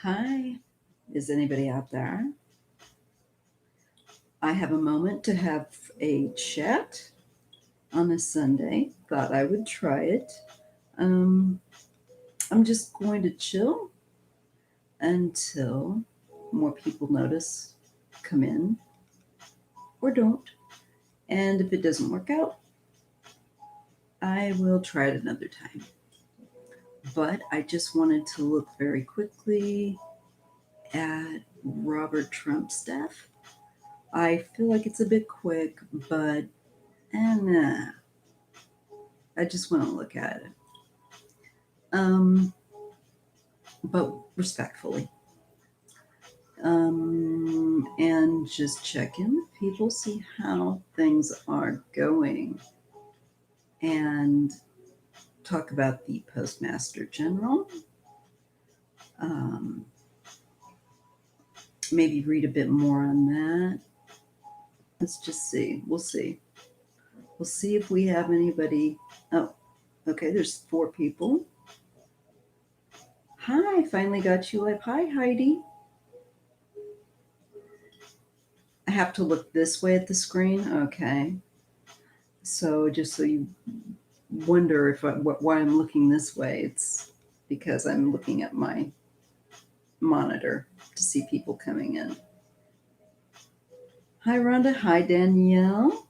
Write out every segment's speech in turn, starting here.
Hi, is anybody out there? I have a moment to have a chat on a Sunday. Thought I would try it. Um, I'm just going to chill until more people notice, come in, or don't. And if it doesn't work out, I will try it another time. But I just wanted to look very quickly at Robert Trump's death. I feel like it's a bit quick, but nah, I just want to look at it. But respectfully. And just check in with people, see how things are going, and talk about the Postmaster General. Um, Maybe read a bit more on that. Let's just see. We'll see. We'll see if we have anybody. Oh, okay. There's 4 people. Hi, finally got you live. Hi, Heidi. I have to look this way at the screen. Okay. So just so you wonder why I'm looking this way, it's because I'm looking at my monitor to see people coming in. Hi, Rhonda. Hi, Danielle.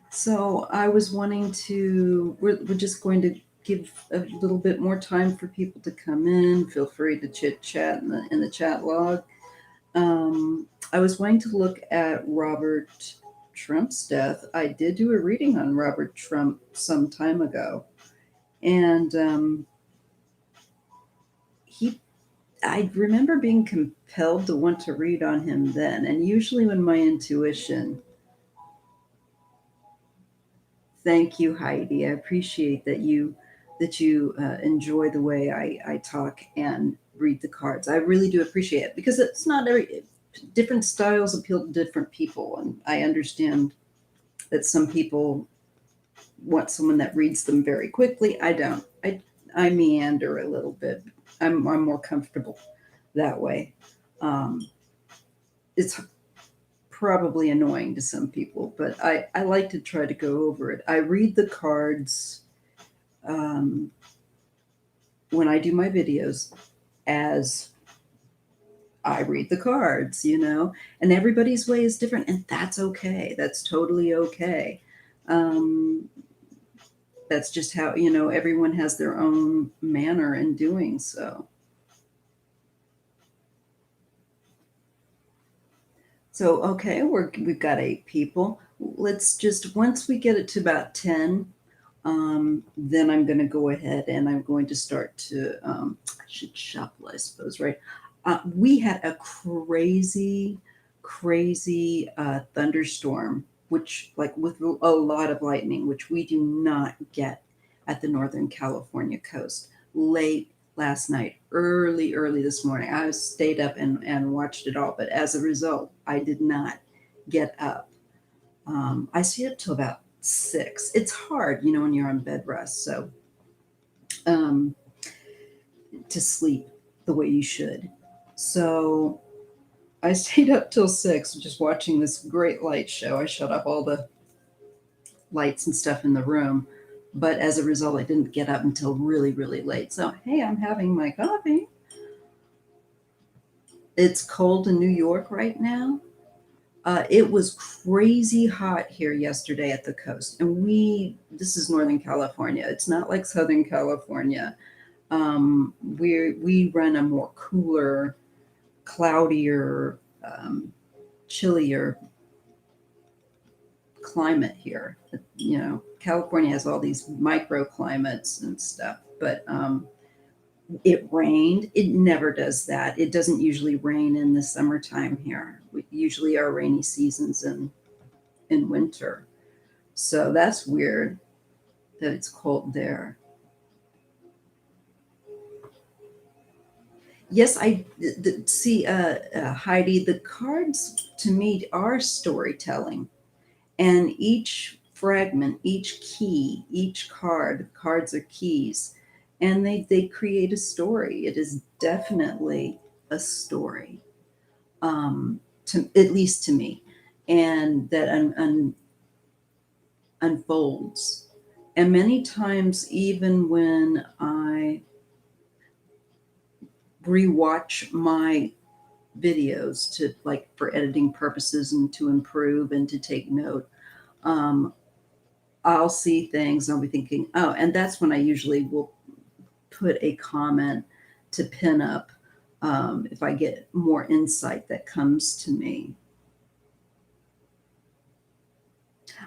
So I was wanting to, we're just going to give a little bit more time for people to come in. Feel free to chit chat in the chat log. I was wanting to look at Robert Trump's death. I did do a reading on Robert Trump some time ago. And I remember being compelled to want to read on him then. And usually when my intuition, thank you, Heidi. I appreciate that you enjoy the way I talk and read the cards. I really do appreciate it because it's not different styles appeal to different people. And I understand that some people want someone that reads them very quickly. I don't. I meander a little bit. I'm more comfortable that way. It's probably annoying to some people, but I like to try to go over it. I read the cards when I do my videos as I read the cards, and everybody's way is different, and that's okay. That's totally okay. Um, that's just how, everyone has their own manner in doing so. So, okay, we've got 8 people. Let's just, once we get it to about 10, then I'm going to go ahead and I'm going to start to, I should shuffle, I suppose, right? We had a crazy, crazy thunderstorm, which, like, with a lot of lightning, which we do not get at the Northern California coast. Late last night, early this morning, I stayed up and watched it all. But as a result, I did not get up. I stayed up till about 6. It's hard, when you're on bed rest. So um, to sleep the way you should. So I stayed up till 6, just watching this great light show. I shut off all the lights and stuff in the room. But as a result, I didn't get up until really, really late. So, hey, I'm having my coffee. It's cold in New York right now. It was crazy hot here yesterday at the coast. And this is Northern California. It's not like Southern California. We run a more cooler, cloudier, chillier climate here. California has all these microclimates and stuff, but it rained. It never does that. It doesn't usually rain in the summertime here. Usually our rainy seasons in winter. So that's weird that it's cold there. Yes, I see, Heidi, the cards to me are storytelling. And each fragment, each key, each card, cards are keys. and they create a story. It is definitely a story, to at least to me, and that unfolds. And many times, even when I rewatch my videos to, like, for editing purposes and to improve and to take note, um, I'll see things and I'll be thinking, oh, and that's when I usually will put a comment to pin up, if I get more insight that comes to me.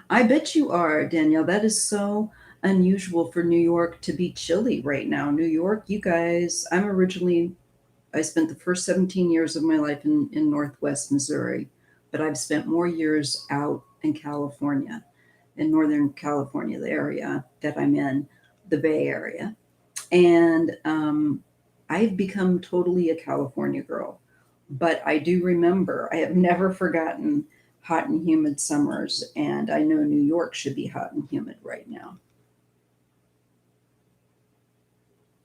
I bet you are, Danielle. That is so unusual for New York to be chilly right now. New York, you guys, I spent the first 17 years of my life in Northwest Missouri, but I've spent more years out in California, in Northern California, the area that I'm in, the Bay Area. And I've become totally a California girl. But I do remember, I have never forgotten hot and humid summers, and I know New York should be hot and humid right now.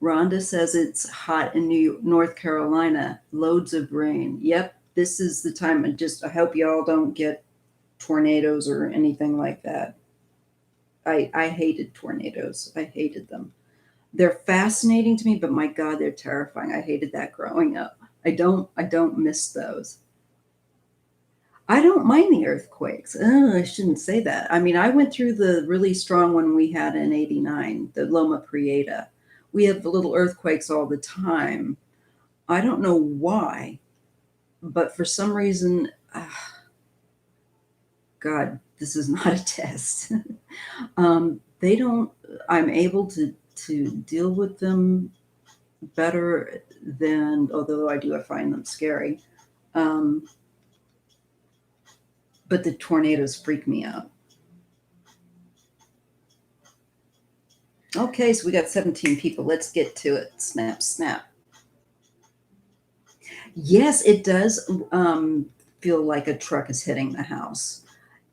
Rhonda says it's hot in North Carolina, loads of rain. Yep, this is the time. I hope y'all don't get tornadoes or anything like that. I hated tornadoes. I hated them. They're fascinating to me, but my God, they're terrifying. I hated that growing up. I don't miss those. I don't mind the earthquakes. I shouldn't say that. I mean, I went through the really strong one we had in '89, the Loma Prieta. We have little earthquakes all the time. I don't know why, but for some reason, God, this is not a test. They don't, I'm able to deal with them better than, although I find them scary. Um, but the tornadoes freak me out. Okay, so we got 17 people. Let's get to it. Snap, snap. Yes, it does feel like a truck is hitting the house.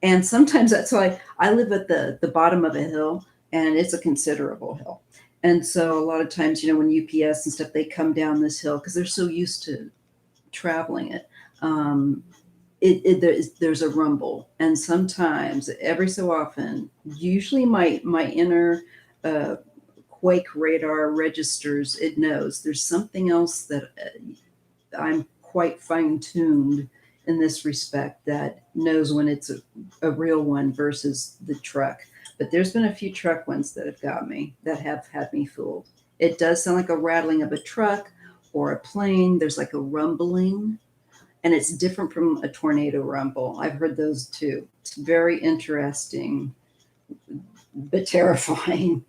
And sometimes that's why I live at the bottom of a hill, and it's a considerable hill. And so a lot of times, when UPS and stuff, they come down this hill because they're so used to traveling it. Um, there's a rumble, and sometimes, every so often, usually my inner uh, quake radar registers. It knows there's something else that I'm quite fine tuned in this respect that knows when it's a real one versus the truck. But there's been a few truck ones that have got me, that have had me fooled. It does sound like a rattling of a truck or a plane. There's like a rumbling, and it's different from a tornado rumble. I've heard those too. It's very interesting, but terrifying.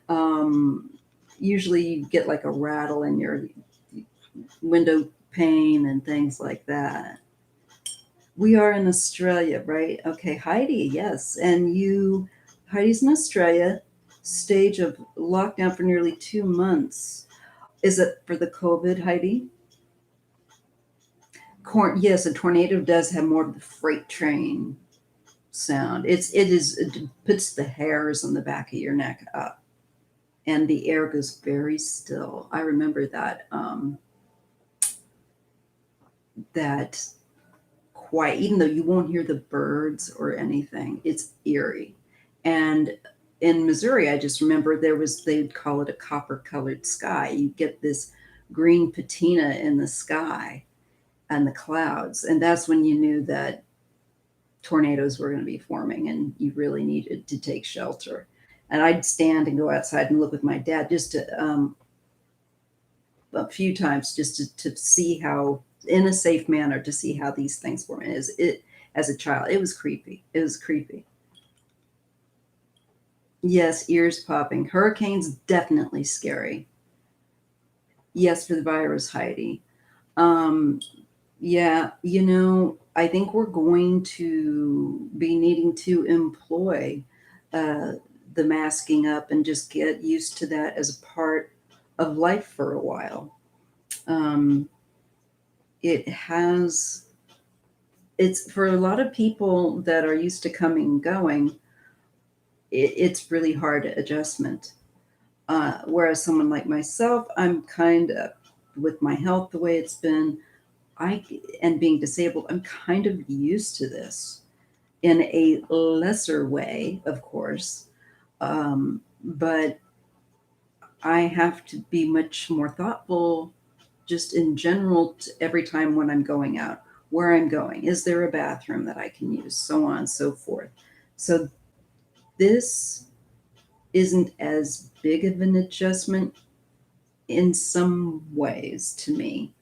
Um, Usually you get like a rattle in your window pane and things like that. We are in Australia, right? Okay, Heidi, yes. And Heidi's in Australia, stage of lockdown for nearly 2 months. Is it for the COVID, Heidi? Yes, a tornado does have more of the freight train sound. It puts the hairs on the back of your neck up, and the air goes very still. I remember that quiet, even though you won't hear the birds or anything. It's eerie. And in Missouri, I just remember they'd call it a copper colored sky. You get this green patina in the sky and the clouds. And that's when you knew that tornadoes were going to be forming and you really needed to take shelter. And I'd stand and go outside and look with my dad just a few times just to see how, in a safe manner, to see how these things form. And as a child, it was creepy. It was creepy. Yes, ears popping. Hurricanes, definitely scary. Yes, for the virus, Heidi. Um, yeah, I think we're going to be needing to employ uh, the masking up and just get used to that as a part of life for a while. Um, it has, it's for a lot of people that are used to coming and going, it's really hard adjustment. Whereas someone like myself, I'm kind of, with my health the way it's been, and being disabled, I'm kind of used to this in a lesser way, of course. But I have to be much more thoughtful just in general every time when I'm going out, where I'm going. Is there a bathroom that I can use? So on and so forth. So this isn't as big of an adjustment in some ways to me.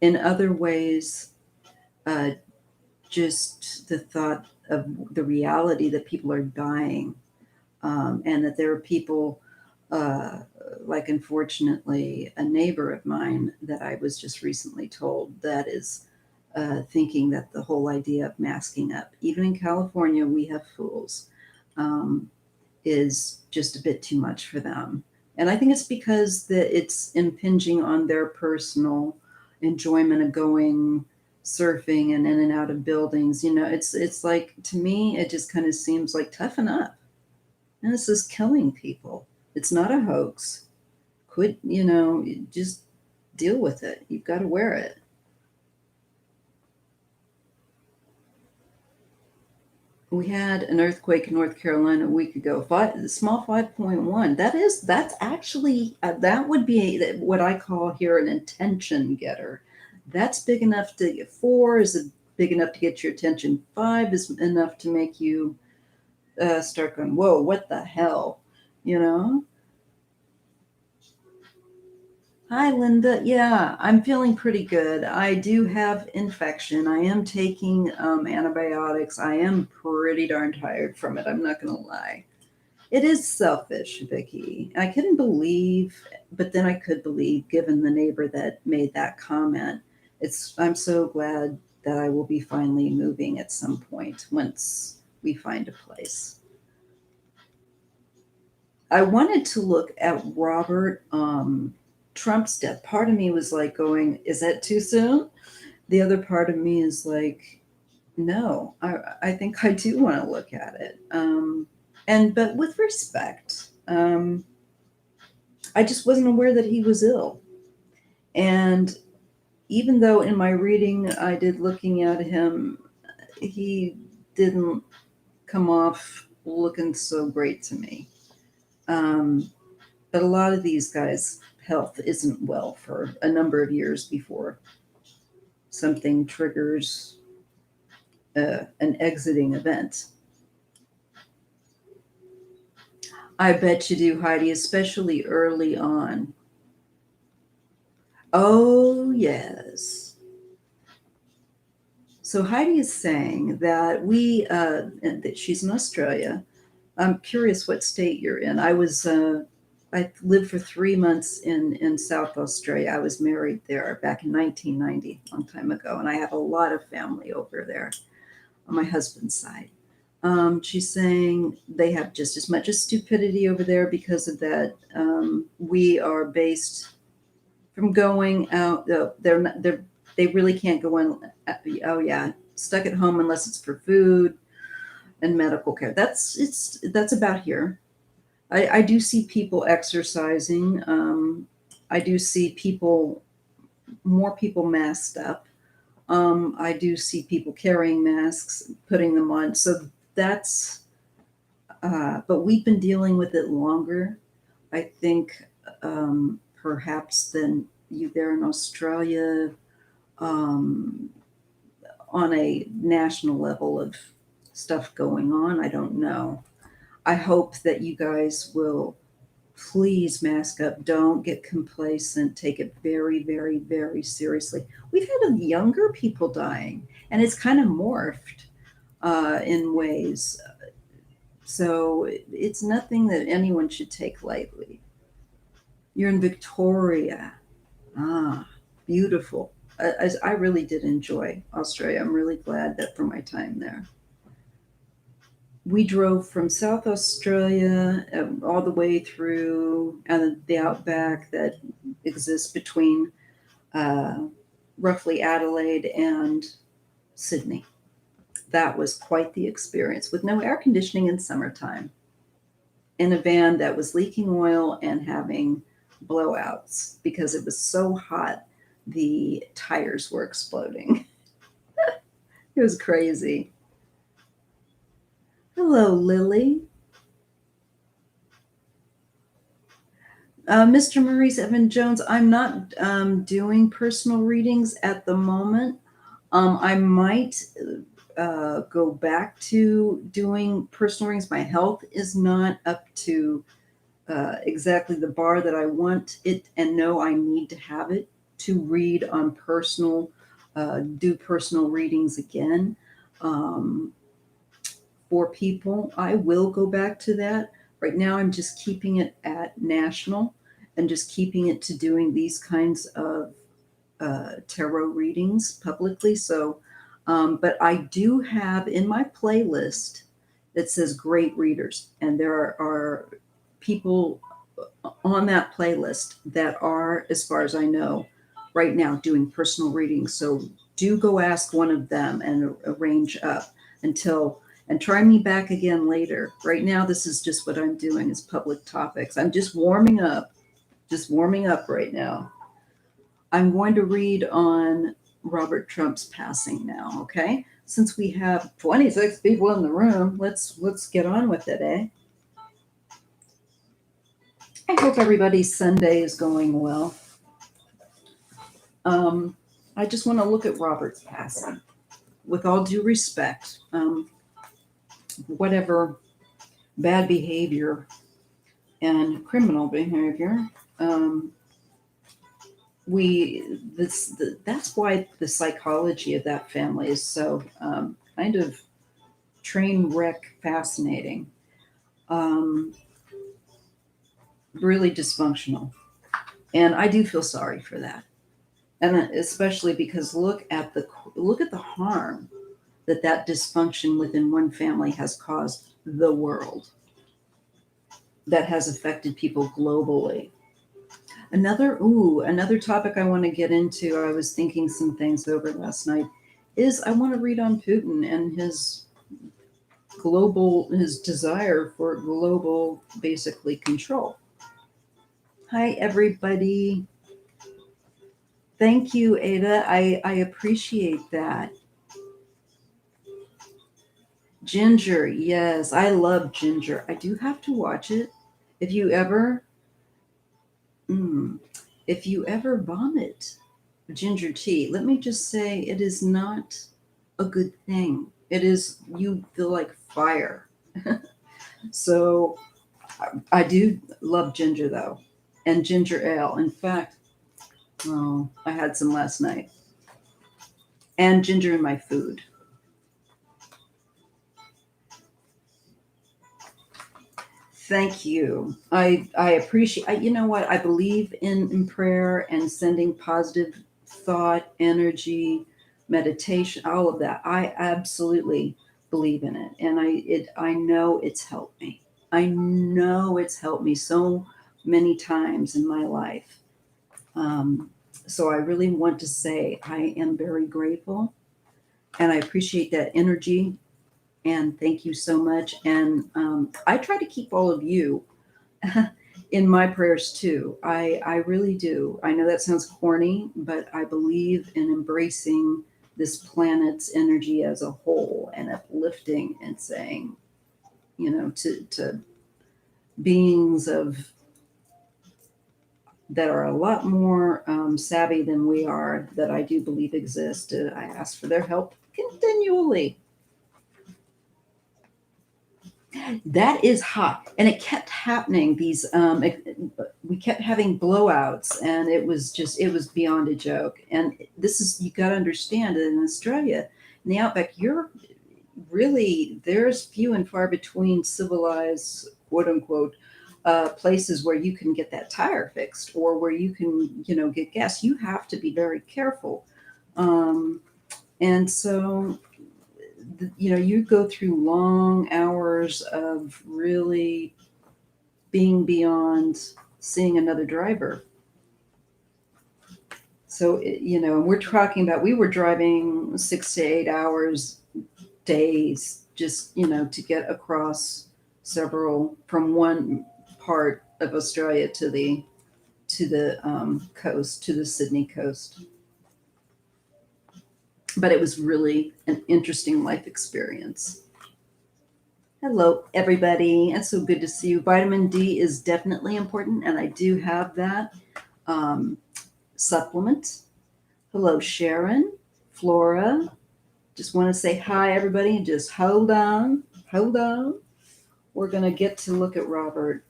In other ways, uh, just the thought of the reality that people are dying, and that there are people, uh, like unfortunately a neighbor of mine that I was just recently told that is thinking that the whole idea of masking up, even in California, we have fools, um, is just a bit too much for them. And I think it's because it's impinging on their personal enjoyment of going surfing and in and out of buildings. It's like, to me, it just kind of seems like toughen up. And this is killing people. It's not a hoax. Quit, just deal with it. You've got to wear it. We had an earthquake in North Carolina a week ago. Small 5.1. That's actually that would be what I call here an attention getter. That's big enough to get. 4 is big enough to get your attention. 5 is enough to make you start going, "Whoa, what the hell?" You know. Hi, Linda. Yeah, I'm feeling pretty good. I do have infection. I am taking antibiotics. I am pretty darn tired from it. I'm not going to lie. It is selfish, Vicky. I couldn't believe, but then I could believe, given the neighbor that made that comment. I'm so glad that I will be finally moving at some point once we find a place. I wanted to look at Robert Trump's death. Part of me was like going, is that too soon? The other part of me is like, no, I think I do want to look at it. But with respect, I just wasn't aware that he was ill. And even though in my reading I did looking at him, he didn't come off looking so great to me. But a lot of these guys' health isn't well for a number of years before something triggers an exiting event. I bet you do, Heidi, especially early on. Oh, yes. So Heidi is saying that that she's in Australia. I'm curious what state you're in. I lived for 3 months in South Australia. I was married there back in 1990, a long time ago, and I have a lot of family over there on my husband's side. She's saying they have just as much as stupidity over there because of that. We are based from going out. They really can't go in. Oh yeah, stuck at home unless it's for food and medical care. That's about here. I do see people exercising. I do see more people masked up. I do see people carrying masks, putting them on. So but we've been dealing with it longer, I think, perhaps than you there in Australia, um, on a national level of stuff going on. I don't know. I hope that you guys will please mask up. Don't get complacent. Take it very, very, very seriously. We've had younger people dying, and it's kind of morphed in ways. So it's nothing that anyone should take lightly. You're in Victoria. Ah, beautiful. I really did enjoy Australia. I'm really glad that for my time there. We drove from South Australia all the way through the outback that exists between uh, roughly Adelaide and Sydney. That was quite the experience with no air conditioning in summertime. in a van that was leaking oil and having blowouts because it was so hot the tires were exploding. It was crazy. Hello, Lily. Mr. Maurice Evan Jones, I'm not doing personal readings at the moment. I might go back to doing personal readings. My health is not up to exactly the bar that I want it, and know I need to have it to read on personal, do personal readings again. Um, for people. I will go back to that. Right now, I'm just keeping it at national and just keeping it to doing these kinds of tarot readings publicly. So, but I do have in my playlist that says great readers, and there are people on that playlist that are, as far as I know, right now doing personal readings. So do go ask one of them and arrange up until and try me back again later. Right now, this is just what I'm doing is public topics. I'm just warming up right now. I'm going to read on Robert Trump's passing now, okay? Since we have 26 people in the room, let's get on with it, eh? I hope everybody's Sunday is going well. Um, I just want to look at Robert's passing with all due respect. Whatever bad behavior and criminal behavior, um, that's why the psychology of that family is so kind of train wreck fascinating, um, really dysfunctional, and I do feel sorry for that, and especially because look at the harm that dysfunction within one family has caused the world, that has affected people globally. Another topic I want to get into, I was thinking some things over last night, is I want to read on Putin and his desire for global, basically, control. Hi, everybody. Thank you, Ada. I appreciate that. Ginger, yes, I love Ginger. I do have to watch it. If you ever, mm, if you ever vomit ginger tea, let me just say it is not a good thing. It is, you feel like fire. So I do love ginger though, and ginger ale. In fact, oh, I had some last night, and ginger in my food. Thank you. I appreciate. You know what? I believe in prayer and sending positive thought, energy, meditation, all of that. I absolutely believe in it, and I know it's helped me. I know it's helped me so many times in my life. Um, so I really want to say I am very grateful, and I appreciate that energy. And thank you so much. And I try to keep all of you in my prayers too. I really do. I know that sounds corny, but I believe in embracing this planet's energy as a whole and uplifting and saying, to beings that are a lot more savvy than we are, that I do believe exist. I ask for their help continually. That is hot, and it kept happening. We kept having blowouts, and it was beyond a joke. And this is, you got to understand that in Australia, in the outback, you're really, there's few and far between civilized, quote unquote, places where you can get that tire fixed or where you can, get gas. You have to be very careful, and so you go through long hours of really being beyond seeing another driver. So, we're talking about, we were driving 6 to 8 hours days just, to get across several from one part of Australia to the coast, to the Sydney coast. But it was really an interesting life experience. Hello, everybody. It's so good to see you. Vitamin D is definitely important, and I do have that supplement. Hello, Sharon, Flora. Just want to say hi, everybody, and just hold on, hold on. We're going to get to look at Robert,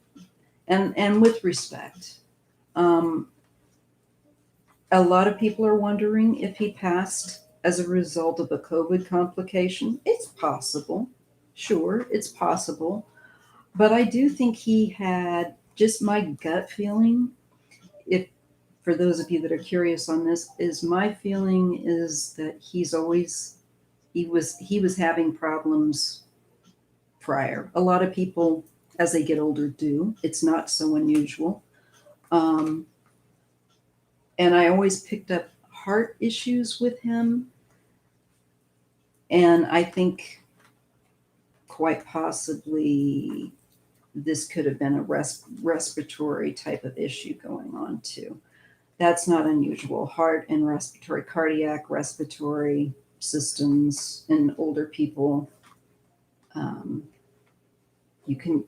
and with respect. A lot of people are wondering if he passed as a result of a COVID complication. It's possible. Sure, it's possible. But I do think he had, just my gut feeling, if for those of you that are curious on this, is my feeling is that he was having problems prior. A lot of people as they get older do. It's not so unusual. Um, and I always picked up heart issues with him. And I think quite possibly this could have been a respiratory type of issue going on too. That's not unusual. Heart and respiratory, cardiac, respiratory systems in older people. Um, you can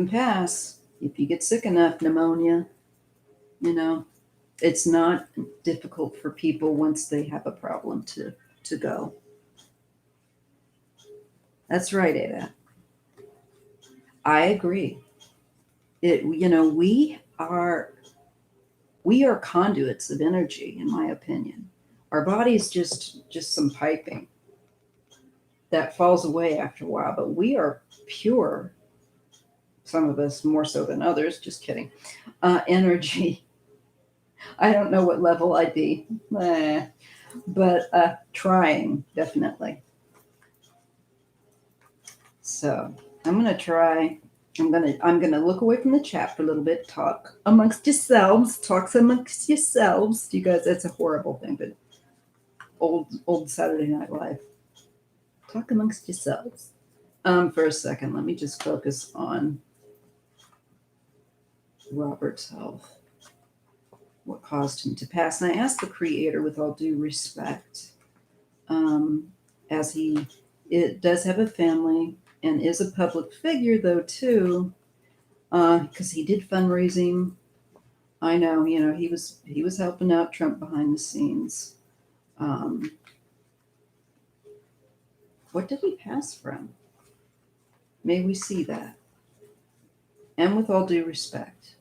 pass if you get sick enough. Pneumonia, you know, it's not difficult for people once they have a problem to go. That's right, Ada. I agree. We are conduits of energy, in my opinion. Our body's just some piping that falls away after a while, but we are pure. Some of us more so than others. Just kidding. Energy. I don't know what level I'd be, but trying definitely. So I'm gonna try. I'm gonna look away from the chat for a little bit. Talk amongst yourselves. Talk amongst yourselves. You guys, that's a horrible thing, but old Saturday Night Live. Talk amongst yourselves. For a second, let me just focus on Robert's health. What caused him to pass? And I asked the Creator, with all due respect, as it does have a family and is a public figure, though, too, because he did fundraising. I know, he was helping out Trump behind the scenes. What did he pass from? May we see that. And with all due respect.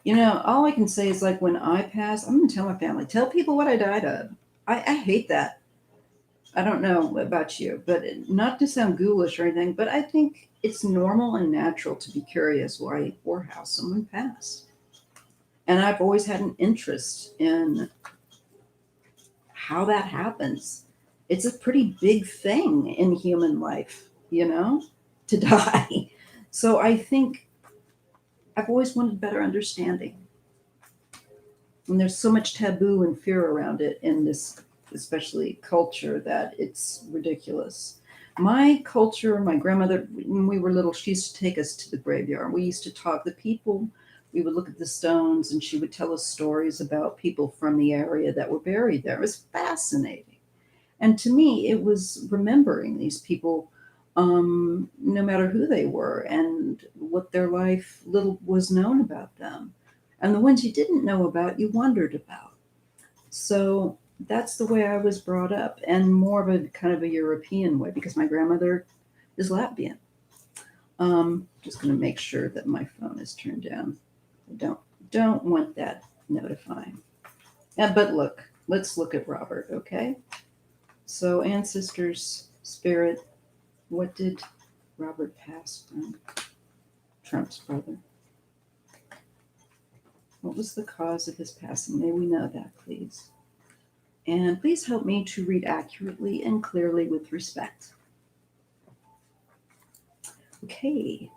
All I can say is, like, when I pass, I'm going to tell my family, tell people what I died of. I hate that. I don't know about you, but not to sound ghoulish or anything, but I think it's normal and natural to be curious why or how someone passed. And I've always had an interest in how that happens. It's a pretty big thing in human life, to die. So I think I've always wanted better understanding. And there's so much taboo and fear around it in this, especially culture, that it's ridiculous. My culture, my grandmother, when we were little, she used to take us to the graveyard. We used to talk to people. We would look at the stones, and she would tell us stories about people from the area that were buried there. It was fascinating. And to me, it was remembering these people, no matter who they were and what their life little was known about them. And the ones you didn't know about, you wondered about. So that's the way I was brought up, and more of a kind of a European way, because my grandmother is Latvian. Just going to make sure that my phone is turned down. I don't want that notifying. But look, let's look at Robert, okay? So ancestors, spirit, what did Robert pass from? Trump's brother. What was the cause of his passing? May we know that, please? And please help me to read accurately and clearly with respect. Okay.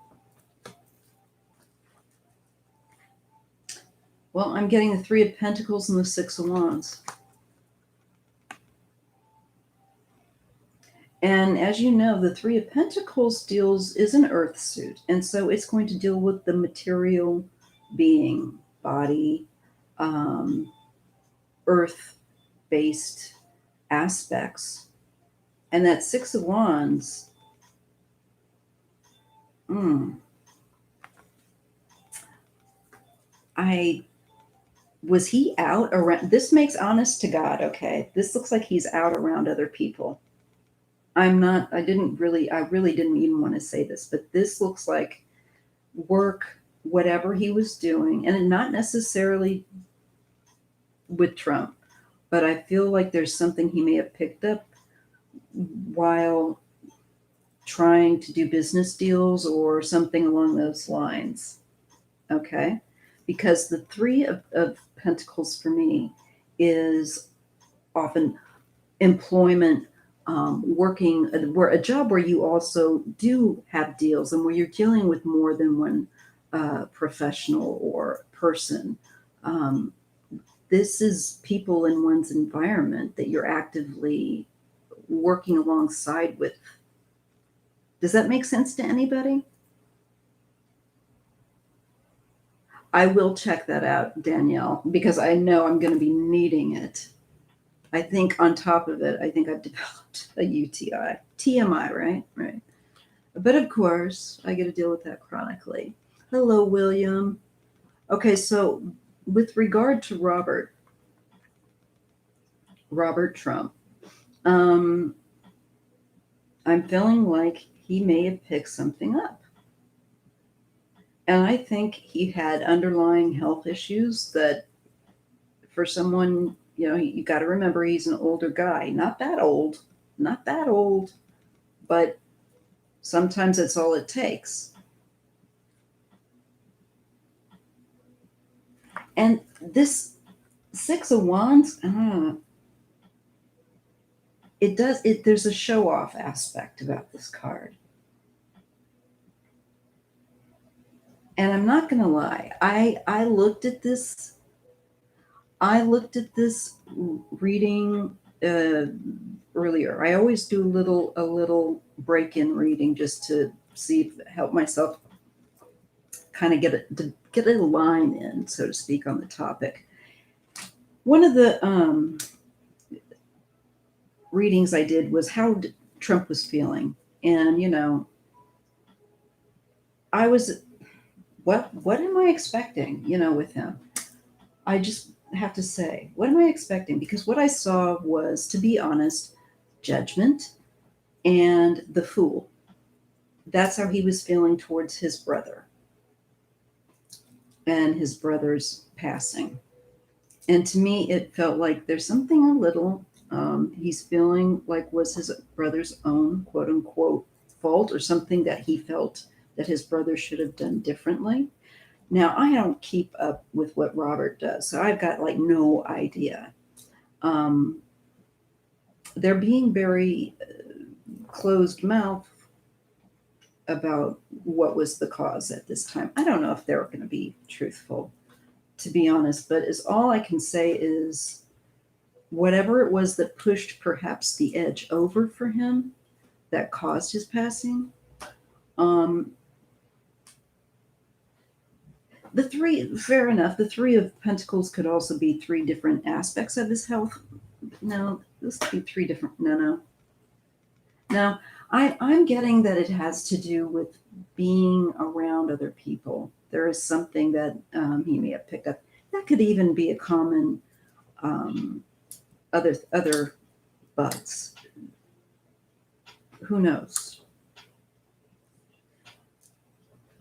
Well, I'm getting the Three of Pentacles and the Six of Wands. And as you know, the Three of Pentacles is an earth suit. And so it's going to deal with the material being, body, um, earth based aspects. And that Six of Wands, mm, I was he out around? This makes honest to God, okay? This looks like he's out around other people. I'm not, I really didn't even want to say this, but this looks like work, whatever he was doing, and not necessarily with Trump, but I feel like there's something he may have picked up while trying to do business deals or something along those lines. Okay. Because the Three of Pentacles for me is often employment, working, where a job where you also do have deals and where you're dealing with more than one professional or person. Um, this is people in one's environment that you're actively working alongside with. Does that make sense to anybody? I will check that out, Danielle, because I know I'm going to be needing it. I think on top of it, I think I've developed a UTI. TMI, right? Right. But of course, I get to deal with that chronically. Hello, William. Okay, so with regard to Robert Trump, um, I'm feeling like he may have picked something up. And I think he had underlying health issues that for someone, you got to remember he's an older guy, not that old, but sometimes that's all it takes. And this Six of Wands, there's a show off aspect about this card. And I'm not going to lie, I looked at this reading earlier. I always do a little break-in reading just to help myself kind of get a line in, so to speak, on the topic. One of the readings I did was how Trump was feeling, and I was, what am I expecting? With him, I just have to say, what am I expecting? Because what I saw was, to be honest, judgment and the Fool. That's how he was feeling towards his brother and his brother's passing. And to me, it felt like there's something a little, he's feeling like was his brother's own quote unquote fault, or something that he felt that his brother should have done differently. Now, I don't keep up with what Robert does, so I've got like no idea. Um, they're being very closed mouth about what was the cause at this time. I don't know if they're going to be truthful, to be honest, but all I can say is whatever it was that pushed perhaps the edge over for him that caused his passing. Fair enough, the Three of Pentacles could also be three different aspects of his health. No, this could be three different, no. I'm getting that it has to do with being around other people. There is something that he may have picked up. That could even be a common other bugs. Who knows?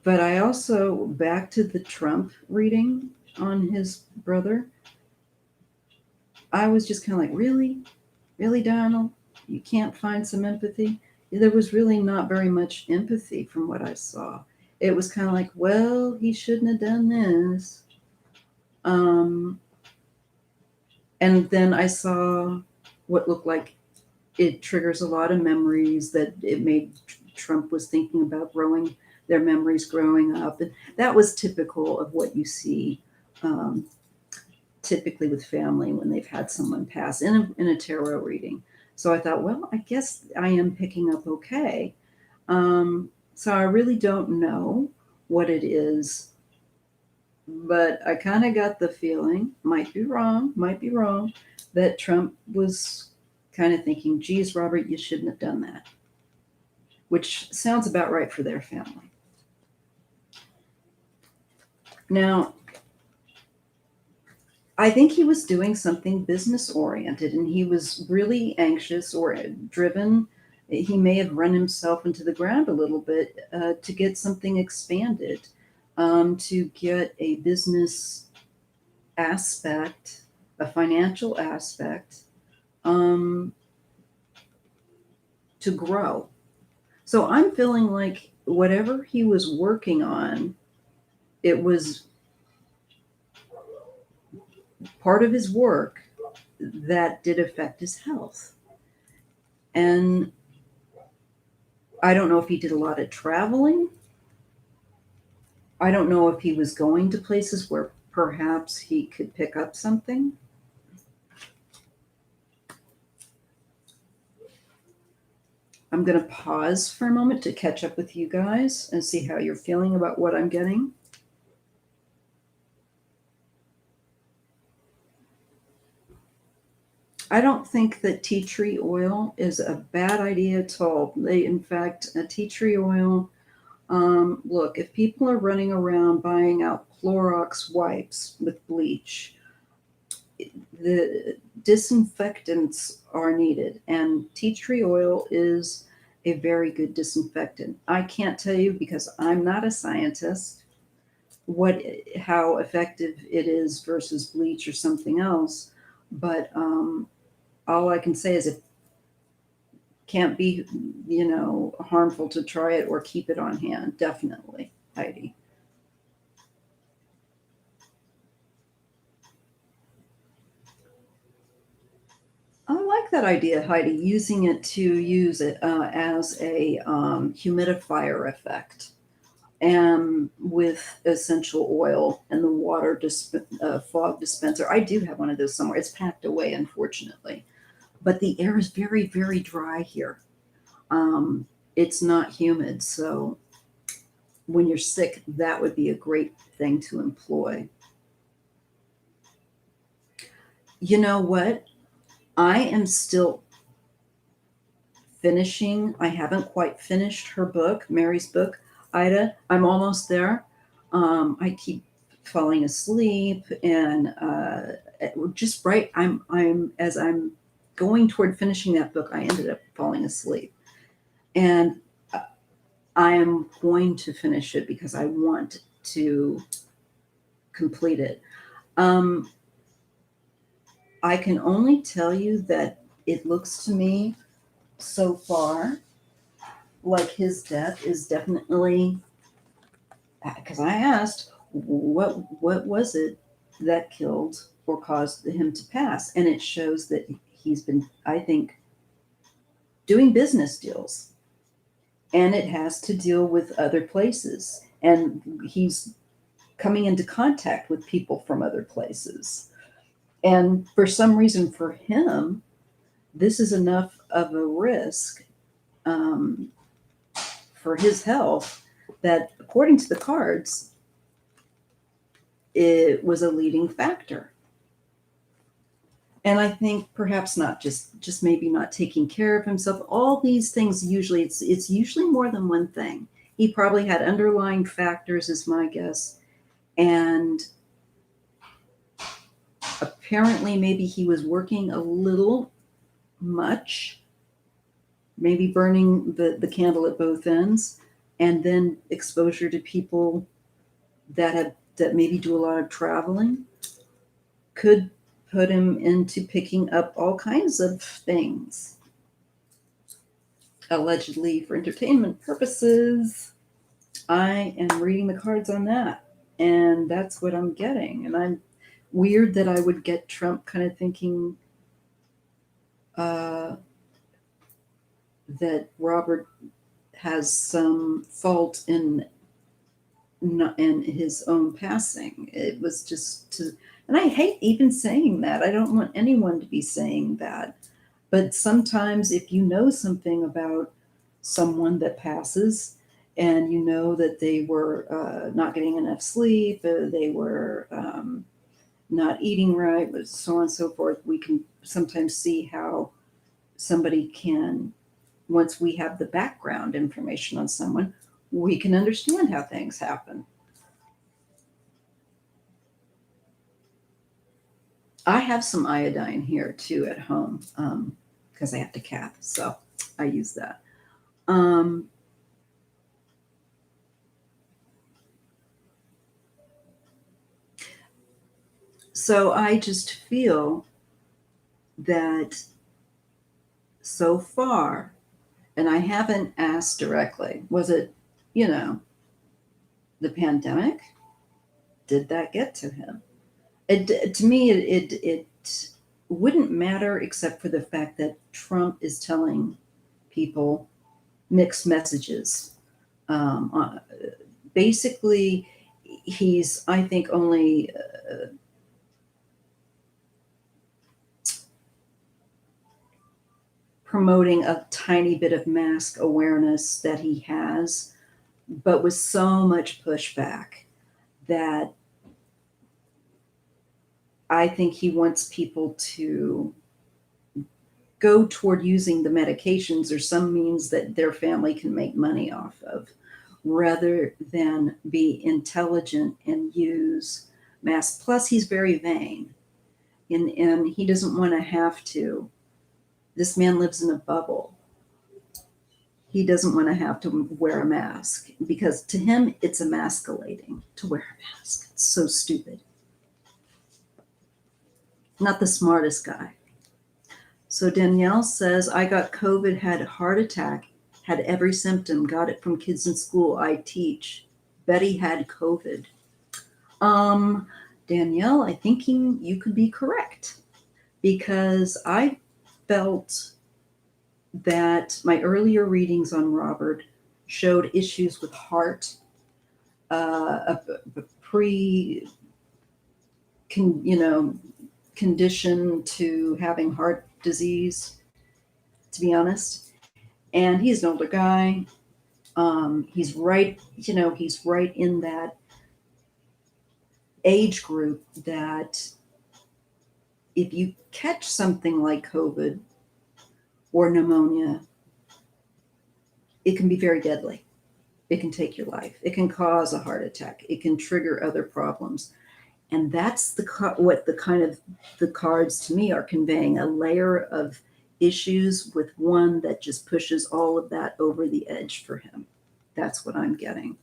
But I also, back to the Trump reading on his brother, I was just kind of like, really? Really, Donald? You can't find some empathy? There was really not very much empathy from what I saw. It was kind of like, well, he shouldn't have done this. And then I saw what looked like it triggers a lot of memories that it made Trump was thinking about their memories growing up. And that was typical of what you see typically with family when they've had someone pass in a tarot reading. So I thought, well, I guess I am picking up okay. So I really don't know what it is, but I kind of got the feeling, might be wrong, that Trump was kind of thinking, geez, Robert, you shouldn't have done that, which sounds about right for their family. Now, I think he was doing something business oriented and he was really anxious or driven. He may have run himself into the ground a little bit to get something expanded, to get a business aspect, a financial aspect, um, to grow. So I'm feeling like whatever he was working on, it was part of his work that did affect his health. And I don't know if he did a lot of traveling. I don't know if he was going to places where perhaps he could pick up something. I'm going to pause for a moment to catch up with you guys and see how you're feeling about what I'm getting. I don't think that tea tree oil is a bad idea at all. In fact, a tea tree oil, look, if people are running around buying out Clorox wipes with bleach, the disinfectants are needed, and tea tree oil is a very good disinfectant. I can't tell you because I'm not a scientist what how effective it is versus bleach or something else, but all I can say is it can't be, harmful to try it or keep it on hand. Definitely, Heidi. I like that idea, Heidi, using it to use it as a humidifier effect and with essential oil and the water fog dispenser. I do have one of those somewhere. It's packed away, unfortunately. But the air is very, very dry here. Um, it's not humid. So when you're sick, that would be a great thing to employ. You know what? I am still finishing. I haven't quite finished her book, Mary's book, Ida. I'm almost there. I keep falling asleep, and just right. I'm as I'm going toward finishing that book, I ended up falling asleep, and I am going to finish it because I want to complete it. Um, I can only tell you that it looks to me so far like his death is definitely, because I asked what was it that killed or caused him to pass, and it shows that he's been, I think, doing business deals, and it has to deal with other places, and he's coming into contact with people from other places, and for some reason for him this is enough of a risk, um, for his health, that according to the cards it was a leading factor. And I think perhaps not just maybe not taking care of himself. All these things usually it's usually more than one thing. He probably had underlying factors, is my guess, and apparently maybe he was working a little much, maybe burning the candle at both ends, and then exposure to people that maybe do a lot of traveling could put him into picking up all kinds of things, allegedly for entertainment purposes. I am reading the cards on that, and that's what I'm getting. And I'm weird that I would get Trump kind of thinking uh, that Robert has some fault in his own passing. It was just to, and I hate even saying that. I don't want anyone to be saying that. But sometimes if you know something about someone that passes, and you know that they were not getting enough sleep, they were not eating right, but so on and so forth, we can sometimes see how somebody can, once we have the background information on someone, we can understand how things happen. I have some iodine here too at home because I have to cap, so I use that. Um, so I just feel that so far, and I haven't asked directly, was it, you know, the pandemic? Did that get to him? To me, it wouldn't matter except for the fact that Trump is telling people mixed messages. Um, uh, Basically, he's, I think, only promoting a tiny bit of mask awareness that he has, but with so much pushback that I think he wants people to go toward using the medications or some means that their family can make money off of, rather than be intelligent and use masks. Plus, he's very vain, and he doesn't want to have to. This man lives in a bubble. He doesn't want to have to wear a mask because to him it's emasculating to wear a mask. It's so stupid. Not the smartest guy. So Danielle says, I got COVID, had a heart attack, had every symptom, got it from kids in school I teach. Betty had COVID. Um, Danielle, I think you could be correct because I felt that my earlier readings on Robert showed issues with heart, a pre, condition to having heart disease, to be honest. And he's an older guy. He's right, he's right in that age group that if you catch something like COVID or pneumonia, it can be very deadly. It can take your life. It can cause a heart attack. It can trigger other problems. And that's what the kind of the cards to me are conveying, a layer of issues with one that just pushes all of that over the edge for him. That's what I'm getting.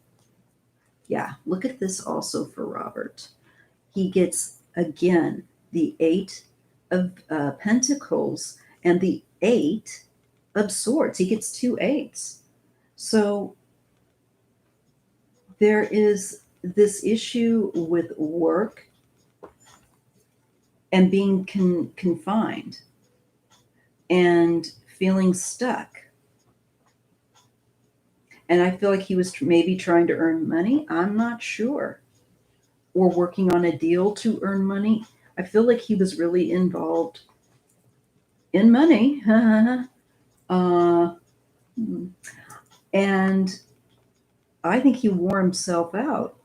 Yeah, look at this also for Robert. He gets again the Eight of Pentacles and the Eight of Swords. He gets two eights. So there is this issue with work and being confined and feeling stuck. And I feel like he was maybe trying to earn money. I'm not sure. Or working on a deal to earn money. I feel like he was really involved in money. uh, and I think he wore himself out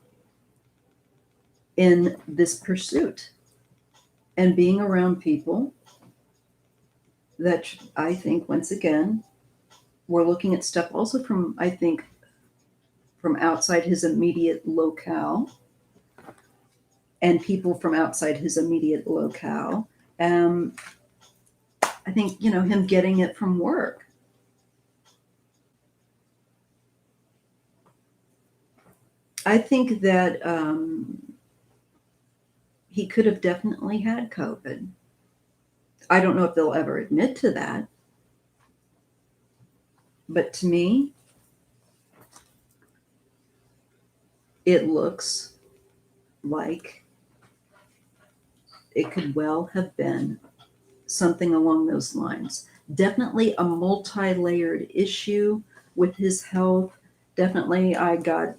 in this pursuit and being around people that I think, once again, we're looking at stuff also from, I think, from outside his immediate locale and people from outside his immediate locale. I think, him getting it from work. I think that he could have definitely had COVID. I don't know if they'll ever admit to that. But to me, it looks like it could well have been something along those lines. Definitely a multi-layered issue with his health. Definitely, I got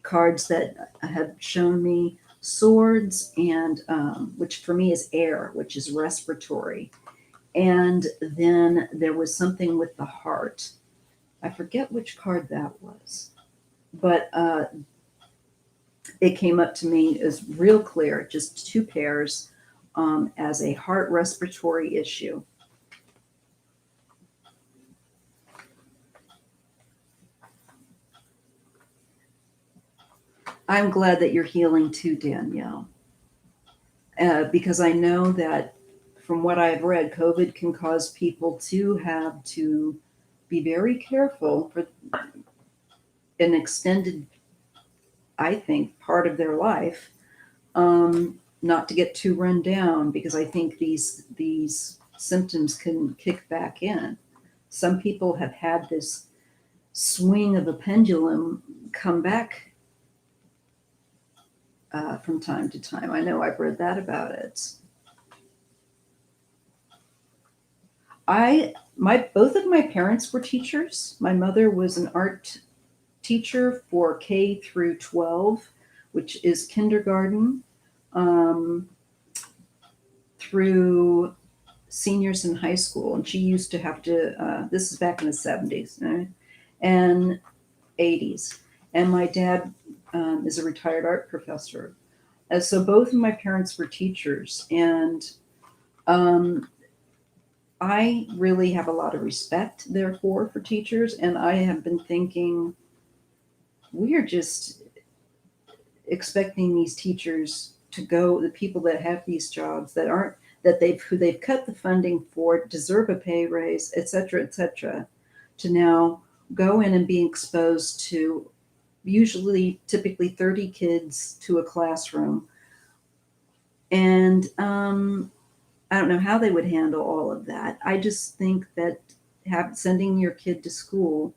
cards that have shown me swords and which for me is air, which is respiratory. And then there was something with the heart. I forget which card that was, but it came up to me as real clear, just two pairs, as a heart respiratory issue. I'm glad that you're healing too, Danielle, because I know that from what I've read, COVID can cause people to have to be very careful for an extended, I think, part of their life, not to get too run down, because I think these symptoms can kick back in. Some people have had this swing of a pendulum come back from time to time. I know I've read that about it. Both of my parents were teachers. My mother was an art teacher for K through 12, which is kindergarten, um, through seniors in high school. And she used to have to, this is back in the 70s, right? And 80s. And my dad is a retired art professor. So both of my parents were teachers. And um, I really have a lot of respect, therefore, for teachers. And I have been thinking, we are just expecting these teachers to go, the people that have these jobs that aren't, that they've cut the funding for, deserve a pay raise, et cetera, to now go in and be exposed to typically 30 kids to a classroom. And I don't know how they would handle all of that. I just think that sending your kid to school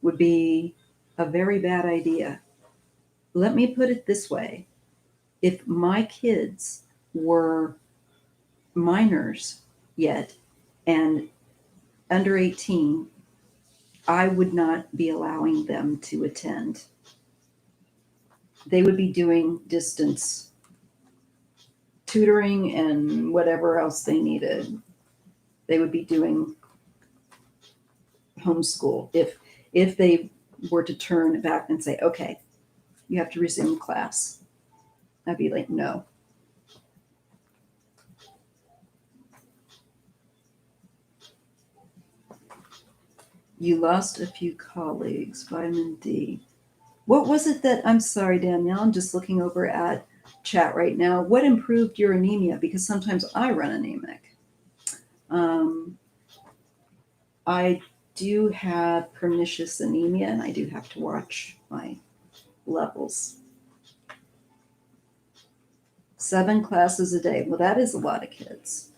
would be a very bad idea. Let me put it this way. If my kids were minors yet and under 18, I would not be allowing them to attend. They would be doing distance tutoring and whatever else they needed. They would be doing homeschool. If they were to turn back and say, okay, you have to resume class, I'd be like, no. You lost a few colleagues, vitamin D. What was it that, I'm sorry, Danielle, I'm just looking over at chat right now. What improved your anemia? Because sometimes I run anemic. Um, I do have pernicious anemia, and I do have to watch my levels. 7 classes a day. Well, that is a lot of kids.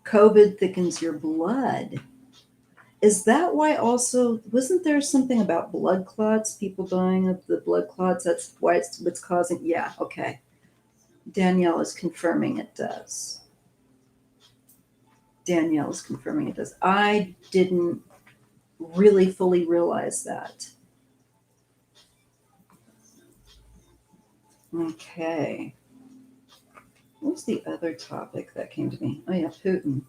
COVID thickens your blood. Is that why also, wasn't there something about blood clots, people dying of the blood clots? That's why it's what's causing, yeah, okay. Danielle is confirming it does. Danielle is confirming it does. I didn't really fully realize that. Okay. What's the other topic that came to me? Oh, yeah, Putin.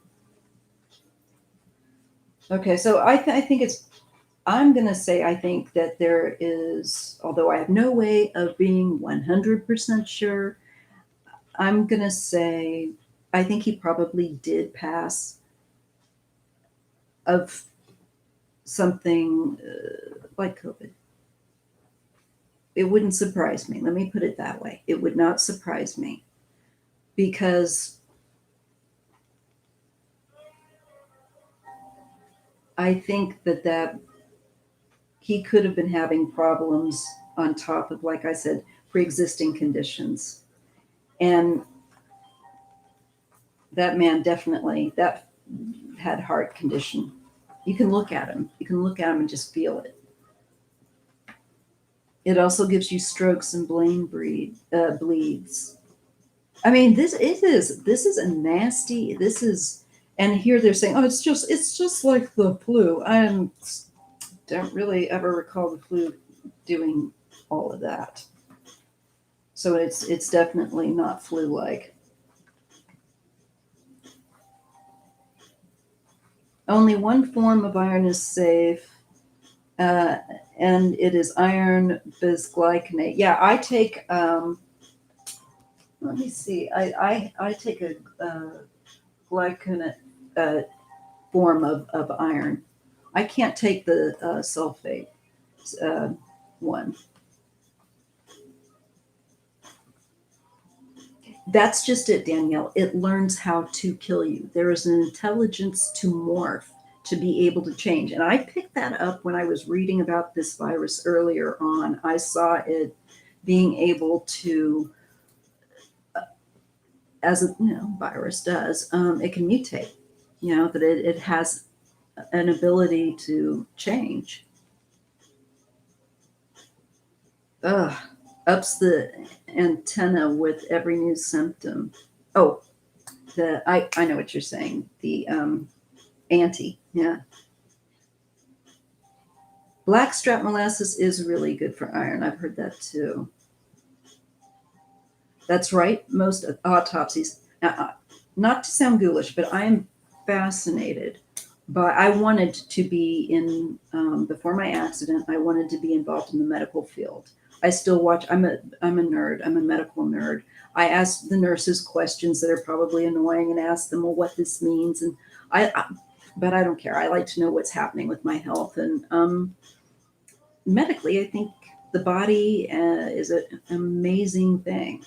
Okay, so I think I'm going to say I think that there is, although I have no way of being 100% sure, I'm going to say I think he probably did pass of something like COVID. It wouldn't surprise me. Let me put it that way. It would not surprise me because I think that he could have been having problems on top of, like I said, pre-existing conditions. And that man definitely that had heart condition. You can look at him. You can look at him and just feel it. It also gives you strokes and bleeds. I mean, this is a nasty. This is, and here they're saying, oh, it's just like the flu. I don't really ever recall the flu doing all of that. So it's definitely not flu-like. Only one form of iron is safe, uh, and it is iron bisglycinate. Yeah, I take. Let me see. I take a glycinate form of iron. I can't take the sulfate uh, one. That's just it, Danielle. It learns how to kill you. There is an intelligence to morph, to be able to change. And I picked that up when I was reading about this virus earlier on. I saw it being able to, as a virus does, it can mutate. That it has an ability to change. Ugh, ups the antenna with every new symptom. Oh, I know what you're saying. The anti, yeah. Blackstrap molasses is really good for iron. I've heard that too. That's right. Most autopsies. Not to sound ghoulish, but I am fascinated. But I wanted to be in before my accident. I wanted to be involved in the medical field. I still watch. I'm a nerd. I'm a medical nerd. I ask the nurses questions that are probably annoying and ask them, well, what this means, and but I don't care. I like to know what's happening with my health, and medically, I think the body is an amazing thing.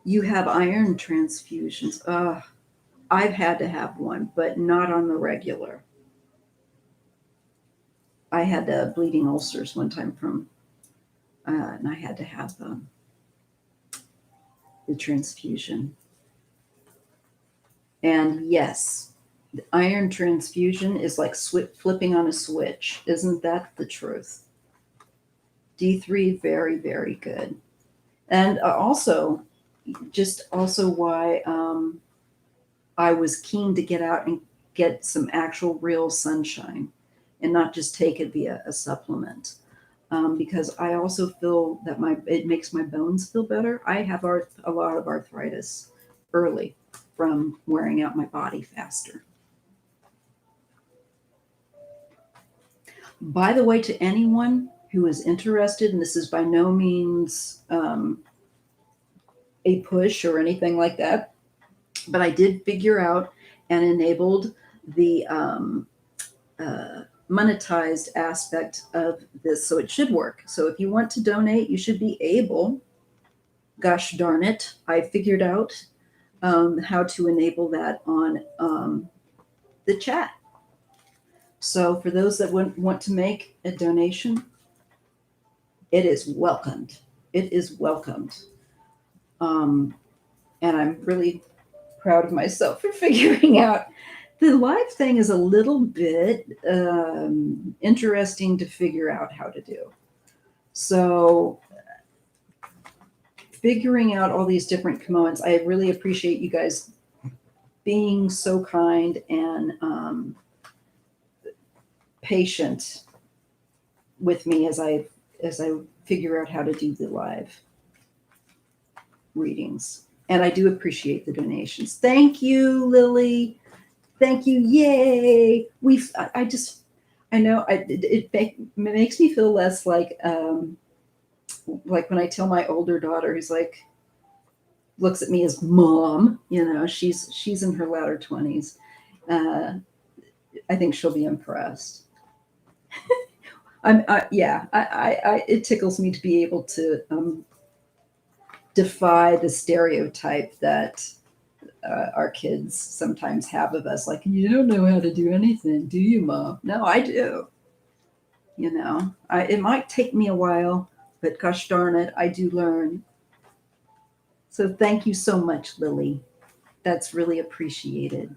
You have iron transfusions. I've had to have one, but not on the regular. I had bleeding ulcers one time and I had to have the transfusion. And yes, the iron transfusion is like flipping on a switch. Isn't that the truth? D3, very, very good. And also, just also why I was keen to get out and get some actual real sunshine and not just take it via a supplement. Because I also feel that it makes my bones feel better. I have a lot of arthritis early from wearing out my body faster. By the way, to anyone who is interested, and this is by no means a push or anything like that, but I did figure out and enabled the monetized aspect of this, so it should work. So if you want to donate, you should be able. Gosh darn it, I figured out how to enable that on the chat. So for those that want to make a donation, it is welcomed. It is welcomed. And I'm really proud of myself for figuring out the live thing is a little bit interesting to figure out how to do. So figuring out all these different components, I really appreciate you guys being so kind and patient with me as I figure out how to do the live readings. And I do appreciate the donations. Thank you, Lily. Thank you. Yay. I know it makes me feel less like when I tell my older daughter, who's like, looks at me as mom, she's in her latter 20s. I think she'll be impressed. It tickles me to be able to defy the stereotype that our kids sometimes have of us, like, you don't know how to do anything, do you, Mom? No, I do. It might take me a while, but gosh darn it, I do learn. So thank you so much, Lily. That's really appreciated.